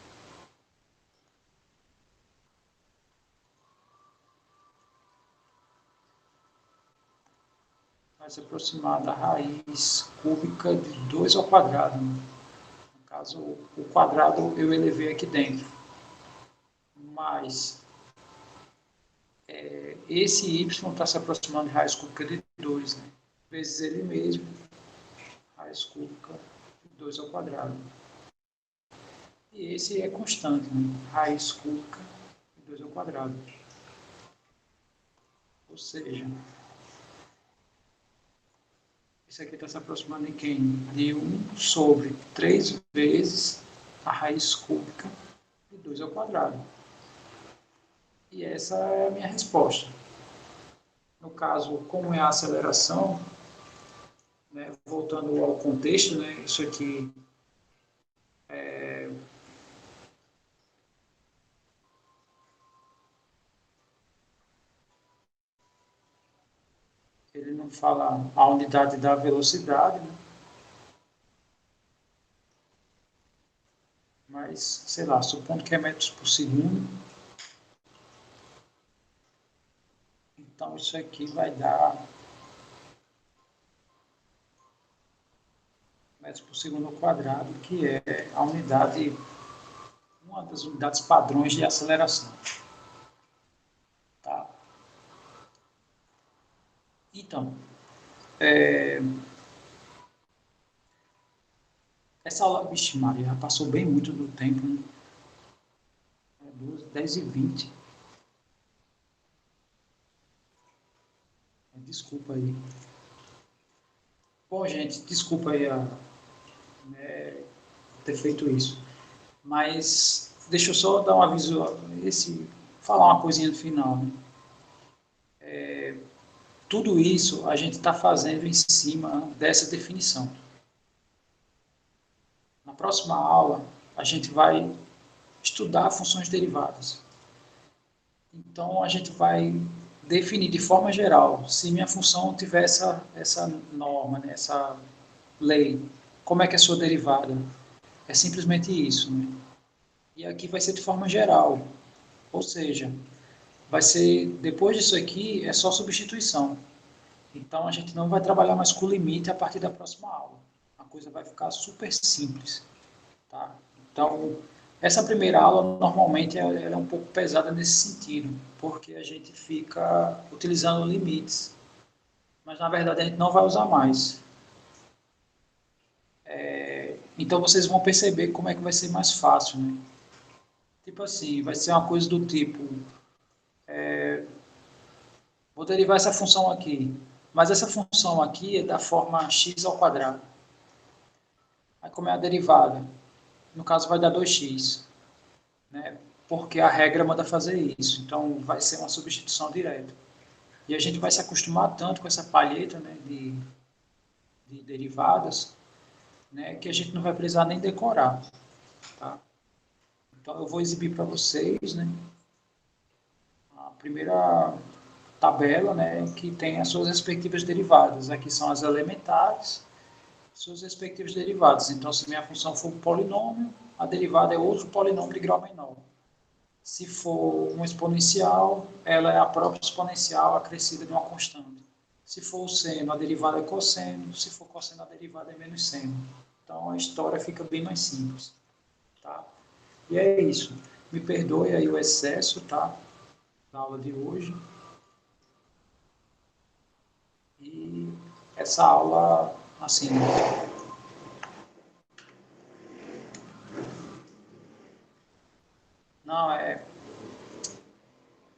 S1: se aproximar da raiz cúbica de 2 ao quadrado. No caso, o quadrado eu elevei aqui dentro. Mas esse y está se aproximando de raiz cúbica de 2, né? Vezes ele mesmo, raiz cúbica de 2 ao quadrado. E esse é constante, né? Raiz cúbica de 2 ao quadrado. Ou seja, isso aqui está se aproximando de quem? De 1 sobre 3 vezes a raiz cúbica de 2 ao quadrado. E essa é a minha resposta. No caso, como é a aceleração, né, voltando ao contexto, né, isso aqui ele não fala a unidade da velocidade, né? Mas, sei lá, supondo que é metros por segundo, então isso aqui vai dar metros por segundo ao quadrado, que é a unidade, uma das unidades padrões de aceleração. Então, essa aula, vixe Maria, já passou bem muito do tempo, né? 10h20. Desculpa aí. Bom, gente, desculpa aí ter feito isso. Mas deixa eu só dar um aviso, falar uma coisinha no final. Né? Tudo isso a gente está fazendo em cima dessa definição. Na próxima aula, a gente vai estudar funções derivadas. Então, a gente vai definir de forma geral, se minha função tiver essa norma, né, essa lei, como é que é a sua derivada? É simplesmente isso. Né? E aqui vai ser de forma geral, ou seja, vai ser, depois disso aqui, é só substituição. Então, a gente não vai trabalhar mais com limite a partir da próxima aula. A coisa vai ficar super simples. Tá? Então, essa primeira aula, normalmente, ela é um pouco pesada nesse sentido, porque a gente fica utilizando limites. Mas, na verdade, a gente não vai usar mais. Então, vocês vão perceber como é que vai ser mais fácil. Né? Tipo assim, vai ser uma coisa do tipo... vou derivar essa função aqui, mas essa função aqui é da forma x ao quadrado. Aí, como é a derivada? No caso, vai dar 2x. Né? Porque a regra manda fazer isso. Então, vai ser uma substituição direta. E a gente vai se acostumar tanto com essa palheta, né, de derivadas, né, que a gente não vai precisar nem decorar. Tá? Então, eu vou exibir para vocês, né, a primeira tabela, né, que tem as suas respectivas derivadas. Aqui são as elementares, suas respectivas derivadas. Então, se minha função for um polinômio, a derivada é outro polinômio de grau menor. Se for um exponencial, ela é a própria exponencial acrescida de uma constante. Se for o seno, a derivada é cosseno. Se for cosseno, a derivada é menos seno. Então, a história fica bem mais simples. Tá? E é isso. Me perdoe aí o excesso, tá? Da aula de hoje. E essa aula, assim,